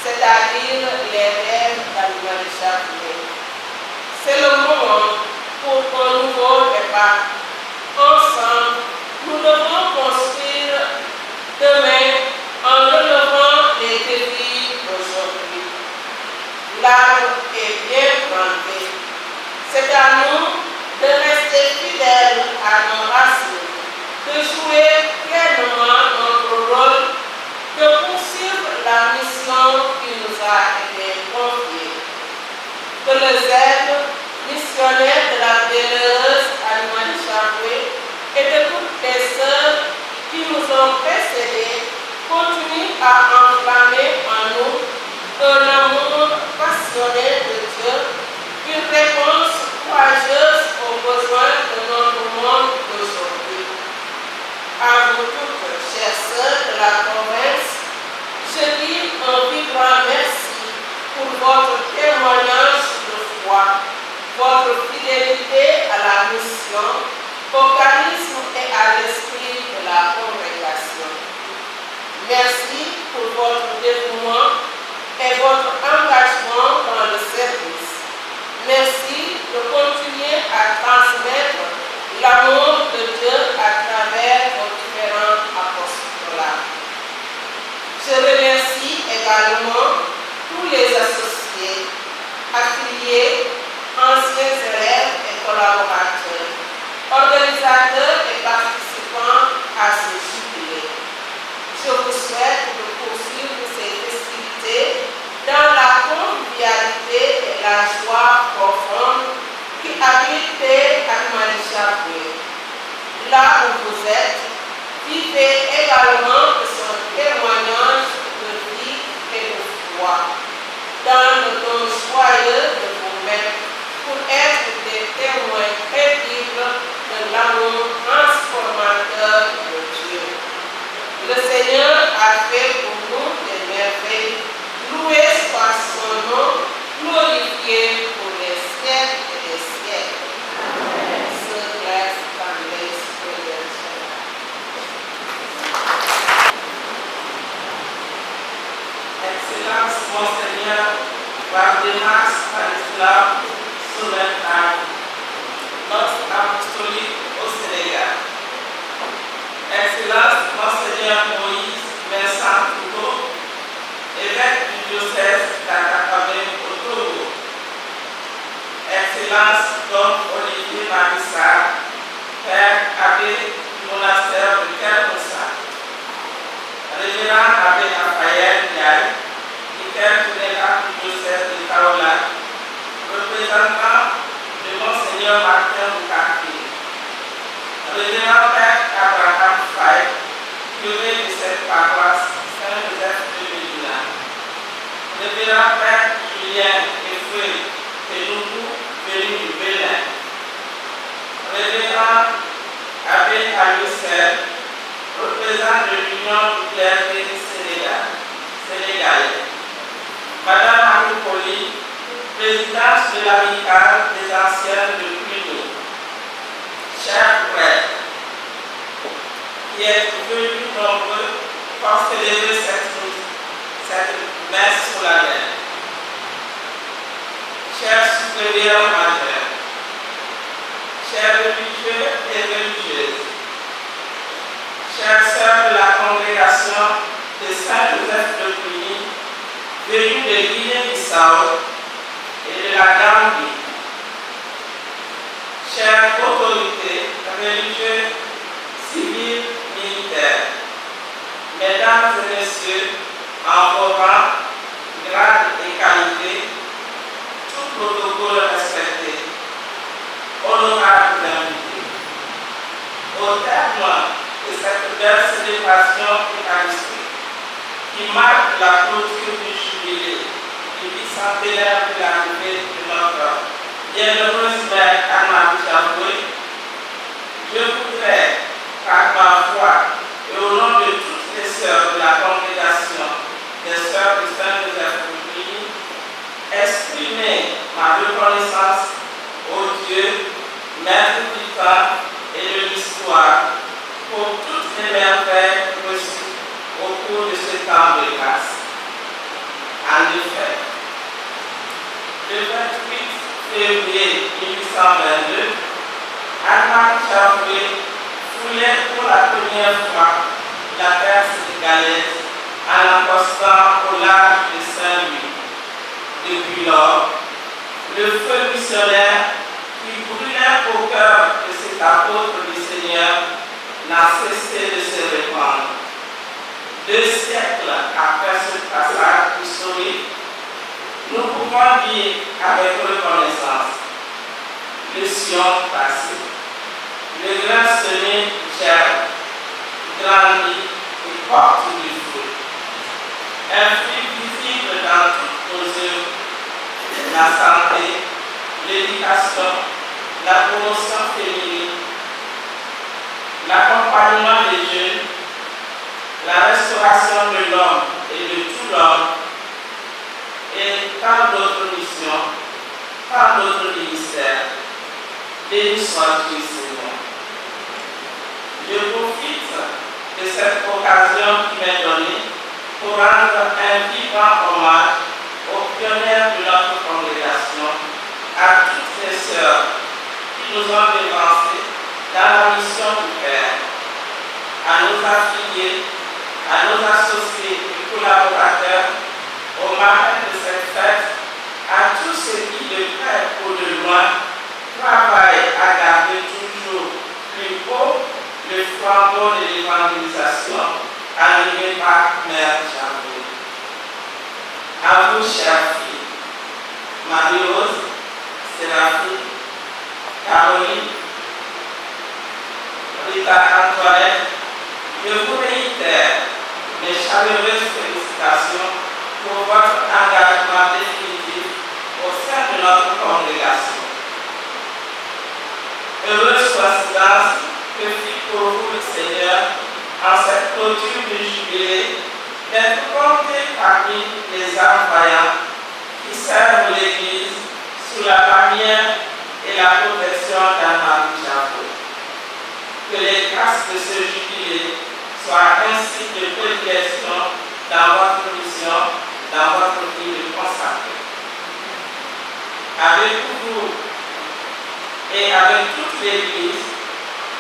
c'est-à-dire les rêves d'Anne-Marie Chapelet. C'est le moment pour un nouveau départ. Ensemble, nous devons construire demain en relevant les défis d'aujourd'hui. L'arbre est bien planté. C'est à nous de rester fidèles à nos racines, de jouer pleinement notre rôle, de poursuivre la mission qui nous a été confiée. Que le zèle missionnaire de la bienheureuse Anne-Marie Chapelet et de toutes les sœurs qui nous ont précédés continue à enflammer en nous un amour passionné de Dieu, une réponse courageuse aux besoins de notre monde d'aujourd'hui. À vous toutes, chères sœurs de la province, je dis un vibrant merci pour votre témoignage de foi, votre fidélité à la mission, au charisme et à l'esprit de la congrégation. Merci pour votre dévouement et votre engagement dans le service. Merci de continuer à transmettre l'amour de Dieu à travers vos différents apostolats. Je remercie également tous les associés, affiliés, anciens élèves et collaborateurs, organisateurs et participants à ce jubilé. Je vous souhaite de poursuivre ces festivités dans la convivialité et la joie profonde qui habitent Anne-Marie Chapelet. Là où vous êtes, vivez également son témoignage de vie et de foi, dans le don joyeux de vous-même, pour être des témoins crédibles de l'amour transformateur de Dieu. Le Seigneur a fait pour nous des merveilles. Loué soit son nom, glorifié pour les siècles et les siècles. Amen. So blessed and blessed prayers. Excellence, Monseigneur Valdemar Stanislas Souleymane, notre apostolique au Sénégal. Excellence, Monseigneur Moïse Vincent Touto, évêque du diocèse d'Atakabé au Togo. Excellence, Dom Olivier Marissa, Père abbé du monastère de Kermoussa. Révérend abbé Raphaël Ndiaye, vicaire général du diocèse de Kaolack, représentant de Monseigneur Martin Boukarki. Révérend Père Abraham Faye, curé de cette paroisse Saint-Joseph de Médina. Révérend Père Julien Efoué Pénoubou, venu du Bénin. Révérend Abbé Aloussel, représentant de l'Union du clergé sénégalais. Madame Anne-Pauline, présidente de l'amicale des anciennes de Cluny, chers prêtres, qui êtes venus nombreux pour célébrer cette messe solennelle. Chers supérieurs majeurs, chers religieux et religieuses, chères sœurs de la congrégation de Saint-Joseph de Cluny, venus de Guinée-Bissau et de la Gambie, chères autorités religieuses, civiles, militaires, mesdames et messieurs, en vos rangs, grades et qualités, tout protocole respecté, honorables invités. Au terme de cette belle célébration eucharistique qui marque la clôture du jubilé du bicentenaire de l'arrivée de notre bienheureuse mère Anna Bichaboué, je voudrais, par ma voix et au nom de toutes les sœurs de la congrégation des sœurs de Saint-Joseph de Cluny, exprimer ma reconnaissance au Dieu, maître du temps et de l'histoire, pour toutes les merveilles reçues au cours de ce temps de grâce. En effet, le 28 février 1822, Anna Bichaboué foulait pour la première fois la terre sénégalaise en accostant au large de Saint-Louis. Depuis lors, le feu missionnaire qui brûlait au cœur de cet apôtre du Seigneur n'a cessé de se répandre. 2 siècles après ce passage historique, nous pouvons dire avec reconnaissance: le sillon passé, le grain semé germe, grandit et porte du fruit. Un fruit visible dans toutes nos œuvres, la santé, l'éducation, la promotion féminine, l'accompagnement des jeunes, la restauration de l'homme et de tout l'homme, et tant d'autres missions, tant d'autres ministères. Béni sois-tu, Seigneur. Je profite de cette occasion qui m'est donnée pour rendre un vivant hommage aux pionnières de notre congrégation, à toutes les sœurs qui nous ont devancés dans la mission du Père, à nos affiliés, à nos associés et collaborateurs, aux marraines de cette fête, à tous ceux qui, de près ou de loin, travaillent à garder toujours plus haut le flambeau de l'évangélisation animé par Mère Bichaboué. À vous, chères filles, Marie-Rose, Séraphine, Caroline, Rita Antoinette, je vous réitère mes chaleureuses félicitations pour votre engagement définitif au sein de notre congrégation. Heureuse coïncidence que fit pour vous le Seigneur en cette clôture du jubilé d'être compté parmi les âmes vaillants qui servent l'Église sous la bannière et la protection d'Anna Bichaboué. Que les grâces de ce jubilé soient ainsi de prédilection dans votre mission, dans votre vie de consacré. Avec vous et avec toute l'Église,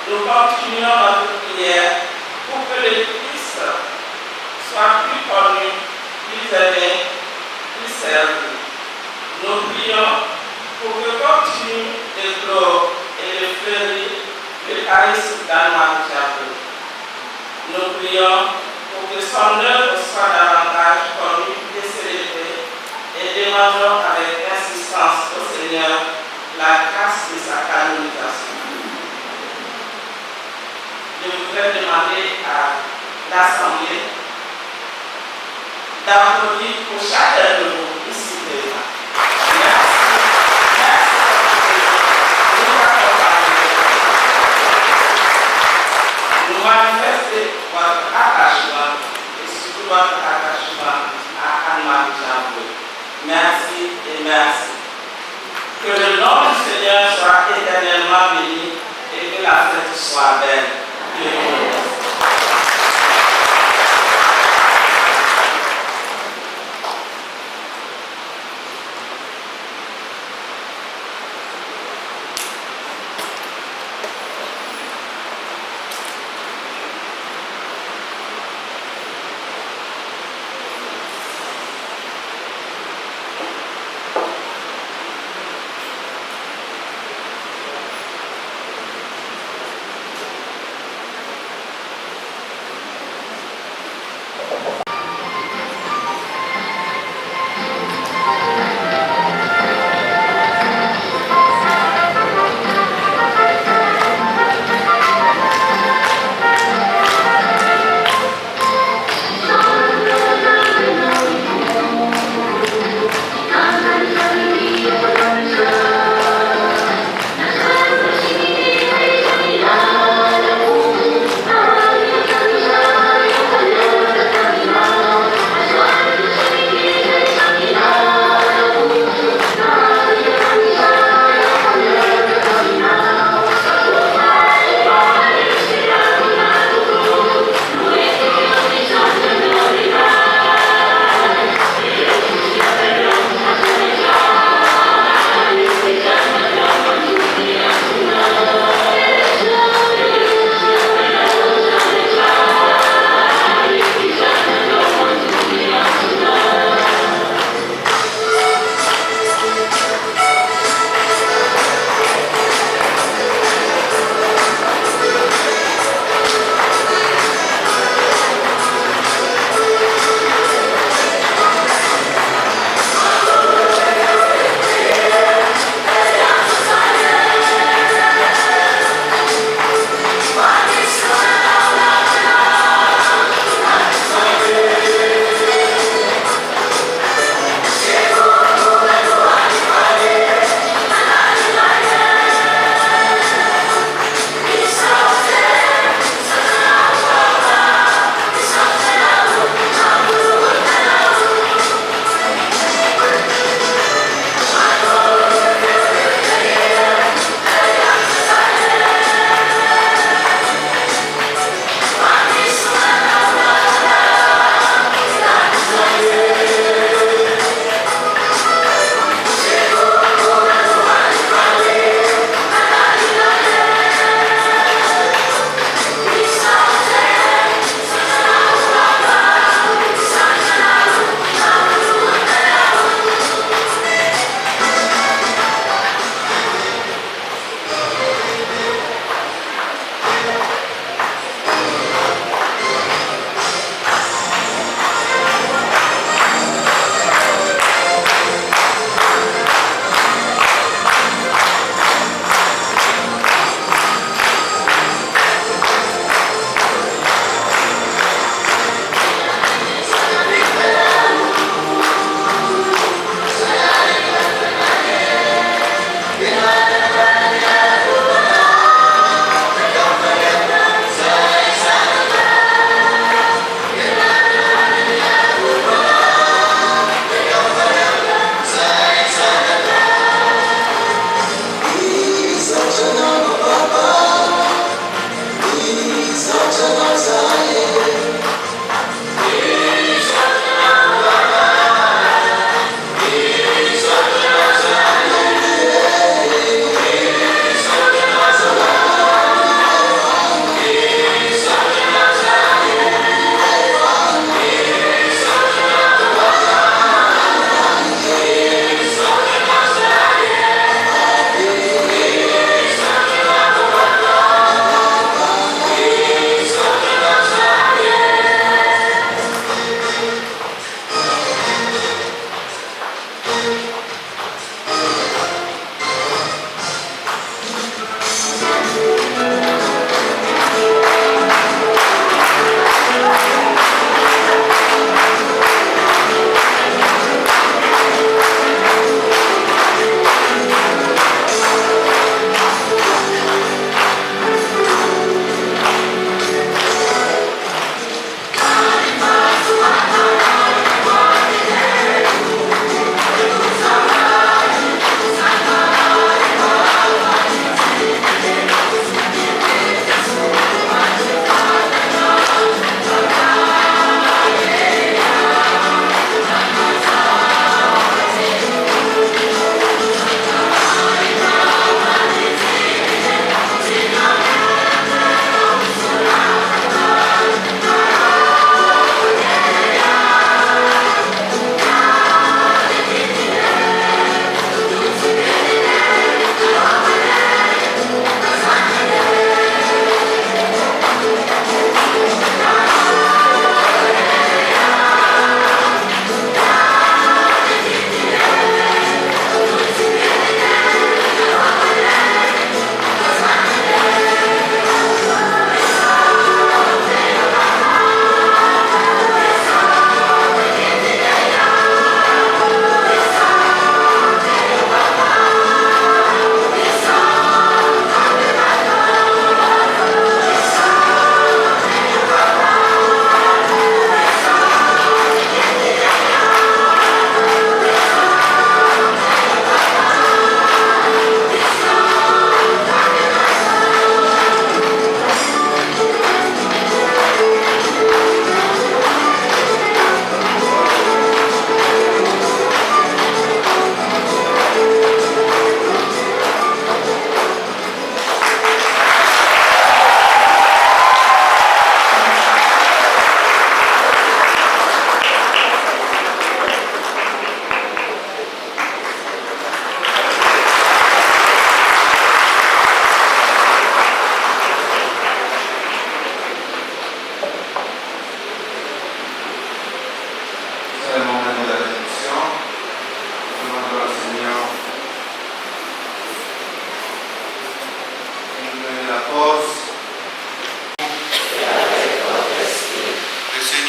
nous continuons notre prière pour que le Christ soit plus connu, plus aimé, plus servi. Nous prions pour que continue de clore et de fleurir le charisme d'Anna Bichaboué. Nous prions pour que son œuvre soit davantage connue et célébrée, et demandons avec insistance au Seigneur la grâce de sa canonisation. Je voudrais demander à l'Assemblée d'applaudir pour chacun de vous ici présent. Merci. Nous manifester votre attachement et surtout votre attachement à Anna Bichaboué. soit belle. Dieu vous remercie.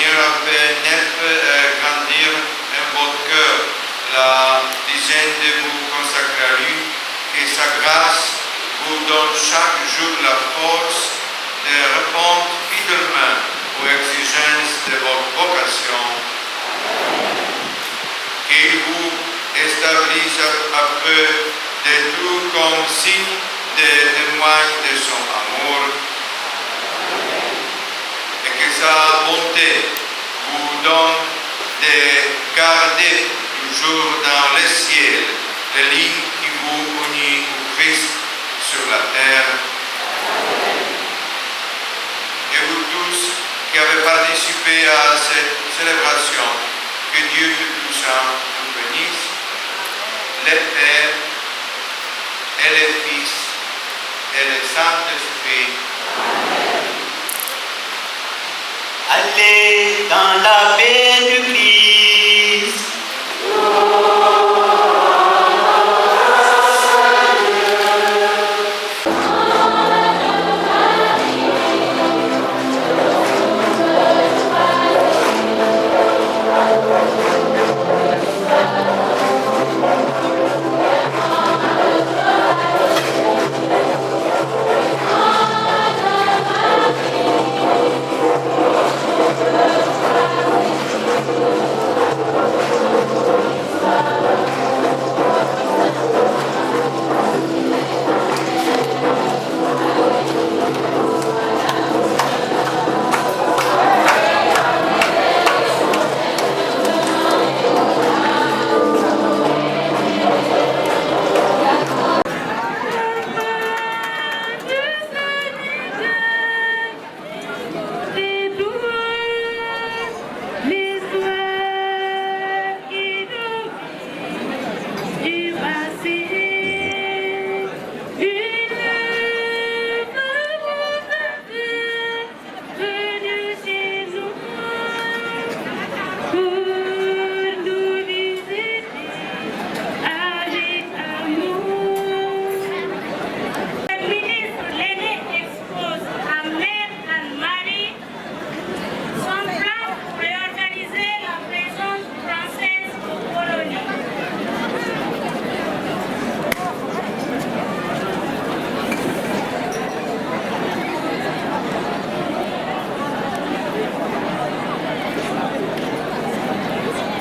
Seigneur a fait naître et grandir en votre cœur la dizaine de vous consacrés à lui, que sa grâce vous donne chaque jour la force de répondre fidèlement aux exigences de votre vocation, qu'il vous établisse après de tout comme signe de témoigne de son amour, et que sa bonté vous donne de garder toujours dans le ciel les lignes qui vous unissent au Christ sur la terre. Et vous tous qui avez participé à cette célébration, que Dieu Tout-Puissant vous bénisse, le Père et le Fils et le Saint-Esprit. Allez dans la paix du Christ.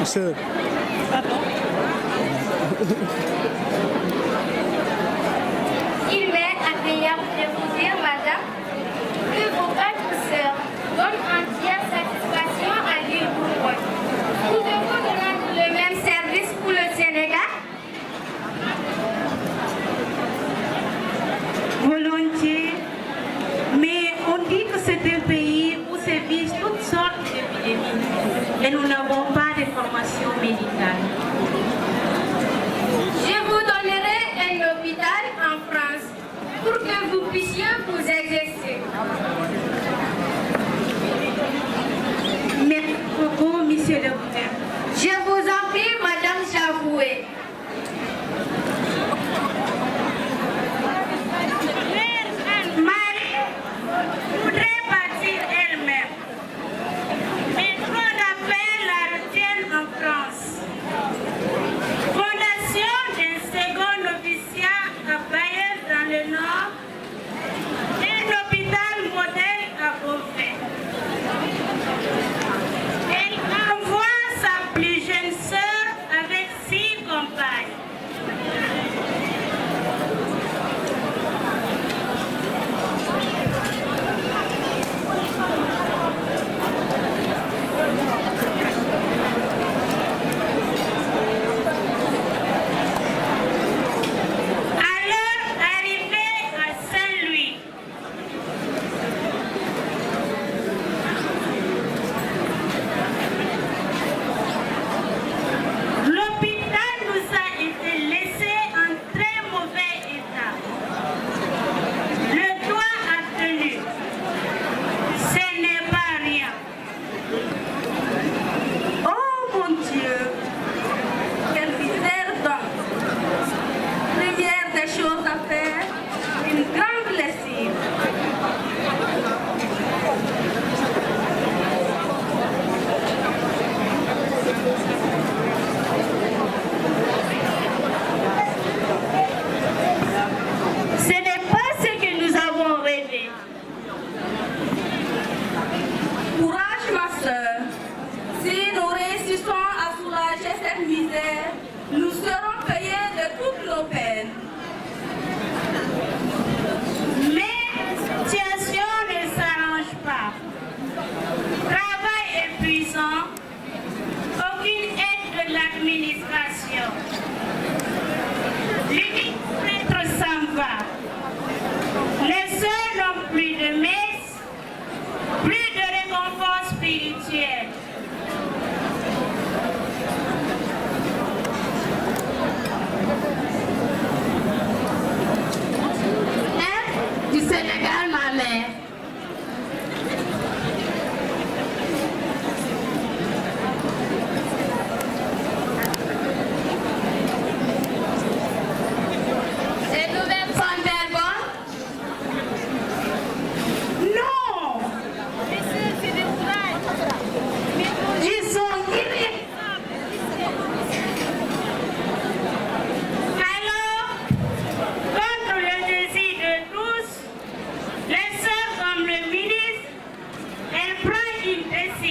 Sœur. Il m'est agréable de vous dire, madame, que vos quatre sœurs donnent entière satisfaction à l'île Bourgogne. Pouvez-vous nous rendre le même service pour le Sénégal? Volontiers, mais on dit que c'est un pays où sévissent toutes sortes d'épidémies et nous n'avons pas de formation médicale. Je vous donnerai un hôpital en France pour que vous puissiez vous exercer. Merci beaucoup, monsieur le gouverneur. Je vous en prie, madame Chavoué. Marie voudrait partir elle-même, mais trop d'appels la retiennent en France.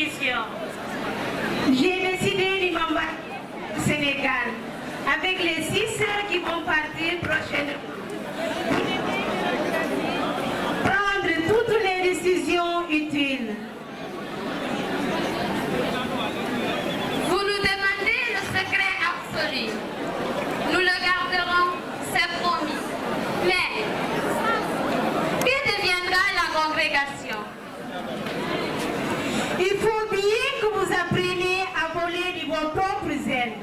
décision. J'ai décidé de m'embarquer au Sénégal avec les 6 sœurs qui vont partir prochainement. Prendre toutes les décisions utiles. Vous nous demandez le secret absolu. Nous le garderons, c'est promis. Mais, que deviendra la congrégation? Il faut bien que vous appreniez à voler de vos propres ailes.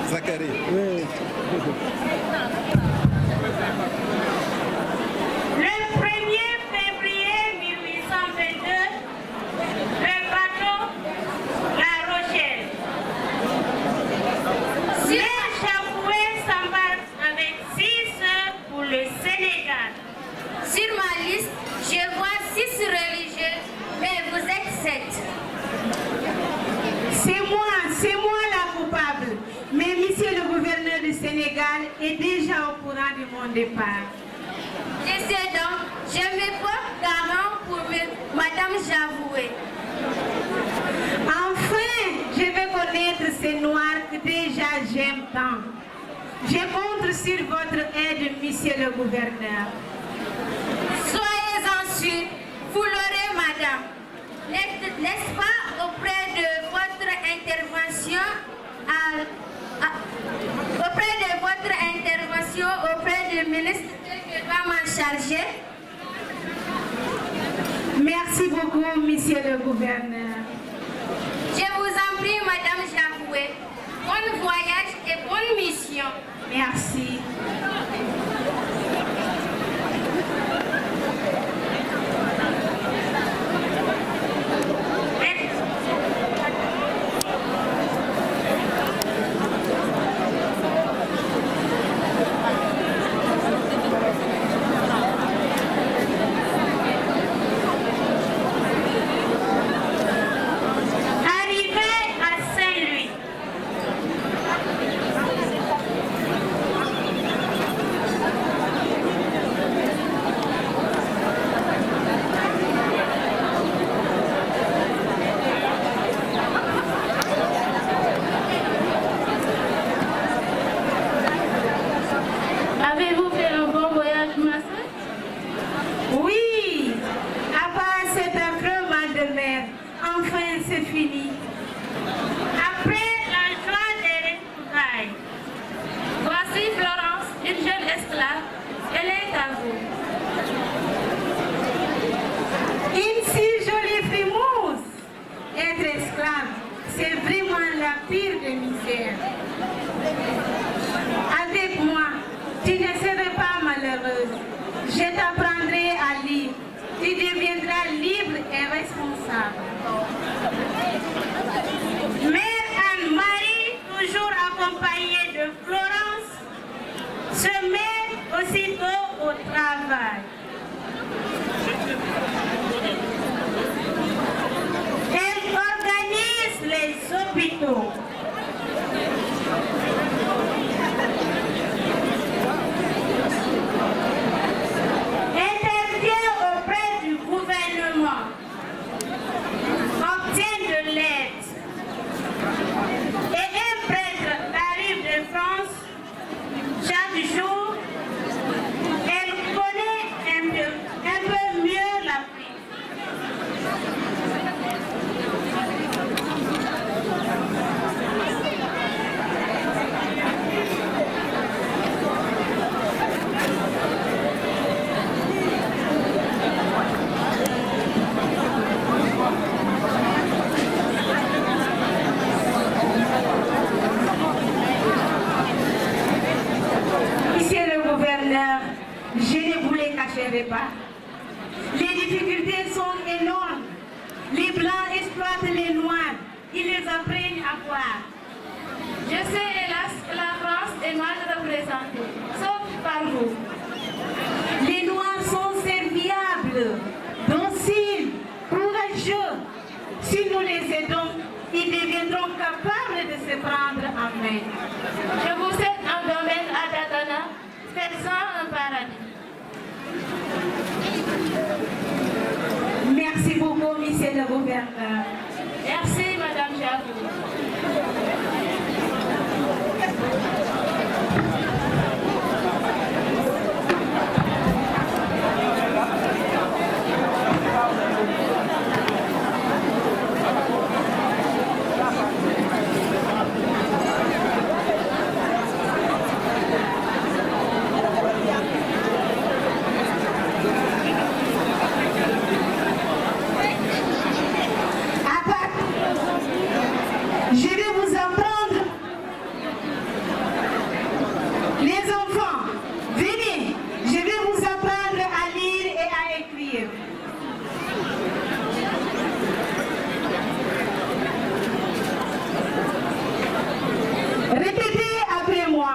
Zacharie. Le 1er février 1822, le bateau La Rochelle. Mère Chavoué s'embarque avec 6 sœurs pour le Sénégal. Sur ma liste, je vois 6 religieux, mais vous êtes 7. C'est moi la coupable. Mais monsieur le gouverneur du Sénégal est déjà au courant de mon départ. Je sais donc, je me porte garant pour Madame Javoué. Enfin, je vais connaître ces noirs que déjà j'aime tant. Je compte sur votre aide, monsieur le gouverneur. Soyez-en sûr, vous l'aurez, madame. N'est-ce pas auprès de votre intervention auprès du ministre que je dois m'en charger? Merci beaucoup, monsieur le gouverneur. Je vous en prie, madame Javoué. Bon voyage et bonne mission. Merci. Avez-vous fait un bon voyage, ma soeur? Oui, à part cet affreux mal de mer, enfin c'est fini. Après la joie des retrouvailles. Voici Florence, une jeune esclave. Elle est à vous. Une si jolie frimousse. Être esclave, c'est vraiment la pire des misères. Avec moi, tu ne seras pas malheureuse. Je t'apprendrai à lire. Tu deviendras libre et responsable. Mère Anne-Marie, toujours accompagnée de Florence, se met aussitôt au travail. Elle organise les hôpitaux. Intervient auprès du gouvernement. Obtient de l'aide. Et un prêtre arrive de France chaque jour. Elle connaît un peu mieux l'Afrique. Monsieur le gouverneur, je ne vous les cacherai pas. Les difficultés sont énormes. Les Blancs exploitent les Noirs. Ils les apprennent à boire. Je sais, hélas, que la France est mal représentée, sauf par vous. Les Noirs sont serviables, dociles, courageux. Si nous les aidons, ils deviendront capables de se prendre en main. Je vous cède un domaine à Dagana, faites-en un paradis. Merci beaucoup, monsieur le gouverneur. Merci, Madame Jacques. Je vais vous apprendre. Les enfants, venez. Je vais vous apprendre à lire et à écrire. Répétez après moi.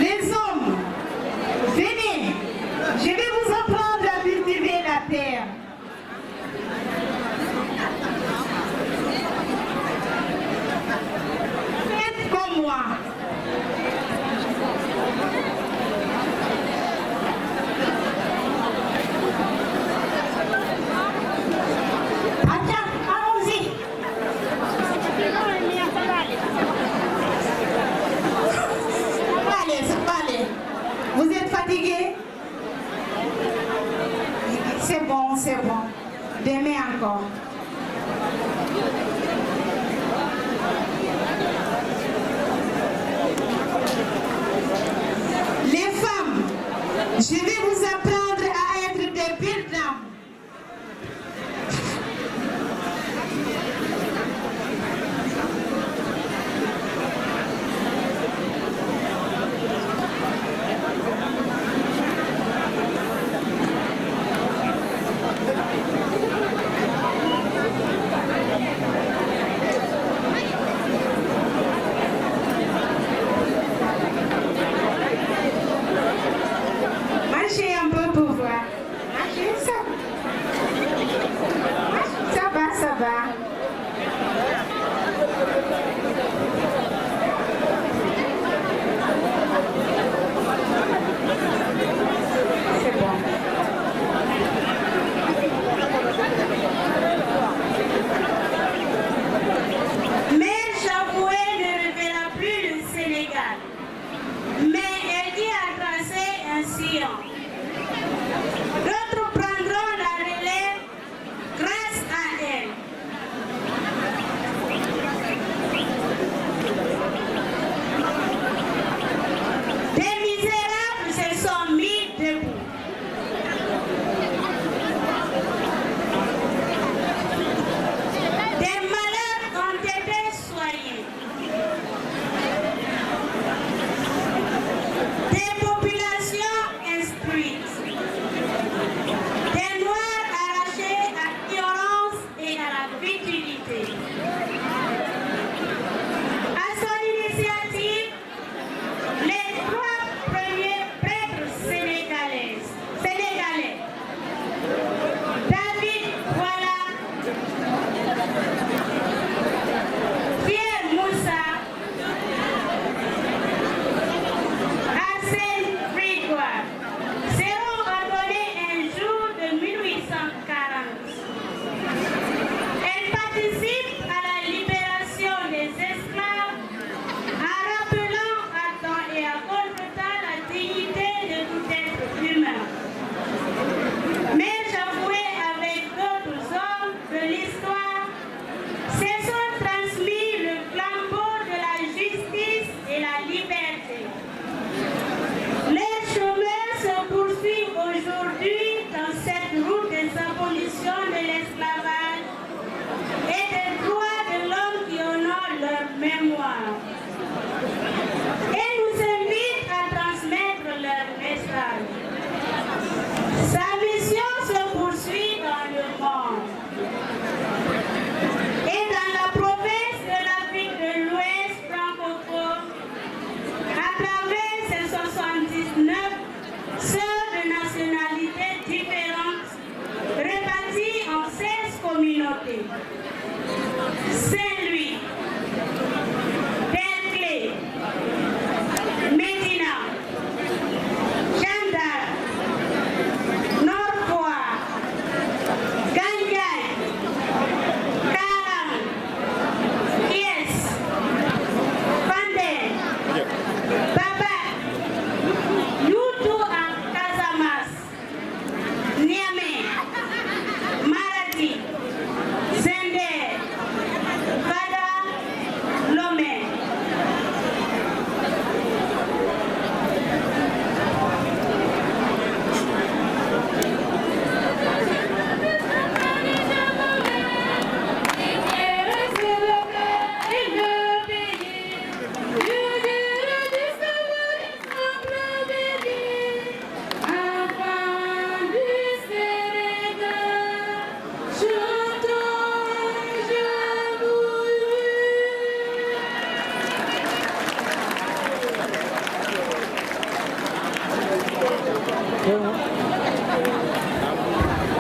Les hommes, venez, je vais vous apprendre à cultiver la terre. Faites comme moi. Allons-y. Ça va aller. Vous êtes fatigué? C'est bon, c'est bon. Demain encore. Les femmes, je vais vous apprendre à être des belles dames. Marchez un peu pour voir. Marchez, ça va. Ça va, ça va. C'est bon. Mais Javoué ne reverra plus le Sénégal. Mais elle y a tracé un sillon. D'autres prendront la relève grâce à elle. Des misérables se sont mis debout. Des malades ont été soignés. Des populations instruites. Des Noirs arrachés à l'ignorance et à la futilité. À son initiative, les 3 premiers prêtres sénégalais, David Voilà, Pierre Moussa, Hassan Grégoire, se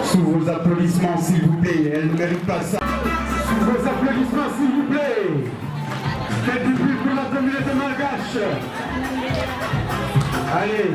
Sous vos applaudissements, s'il vous plaît, elle ne mérite pas ça. Sous vos applaudissements, s'il vous plaît. Faites du bruit pour la communauté malgache. Allez.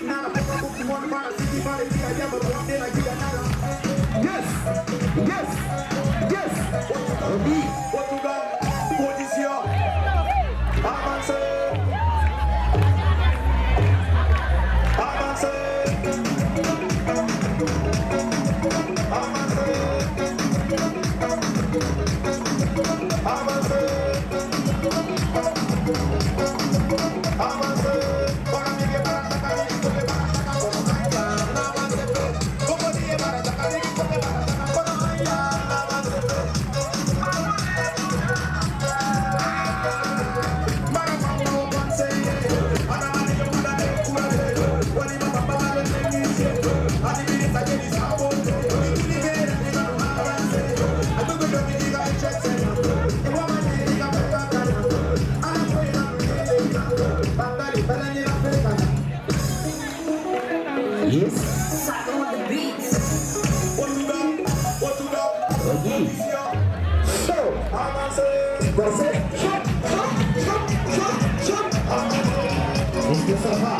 Number one, Yes, yes, yes. Oui. Portugal, position. Avancez. Avancez. Yes. Est-ce que ça va?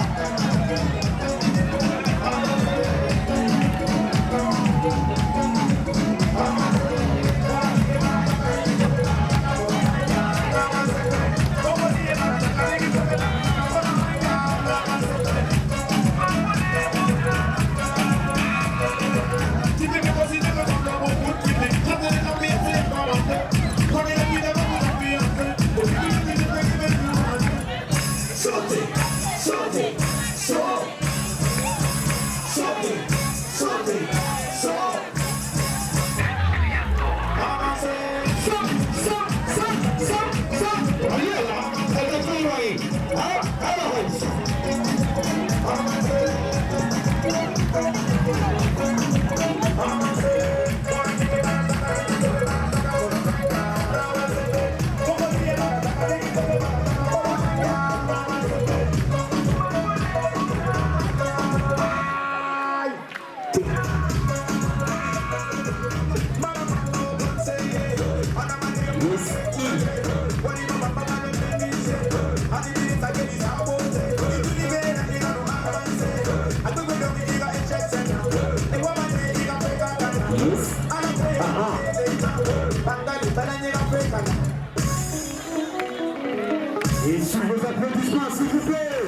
Et sous vos applaudissements, s'il vous plaît,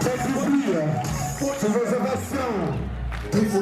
faites-vous plaisir, sous vos ovations. Il faut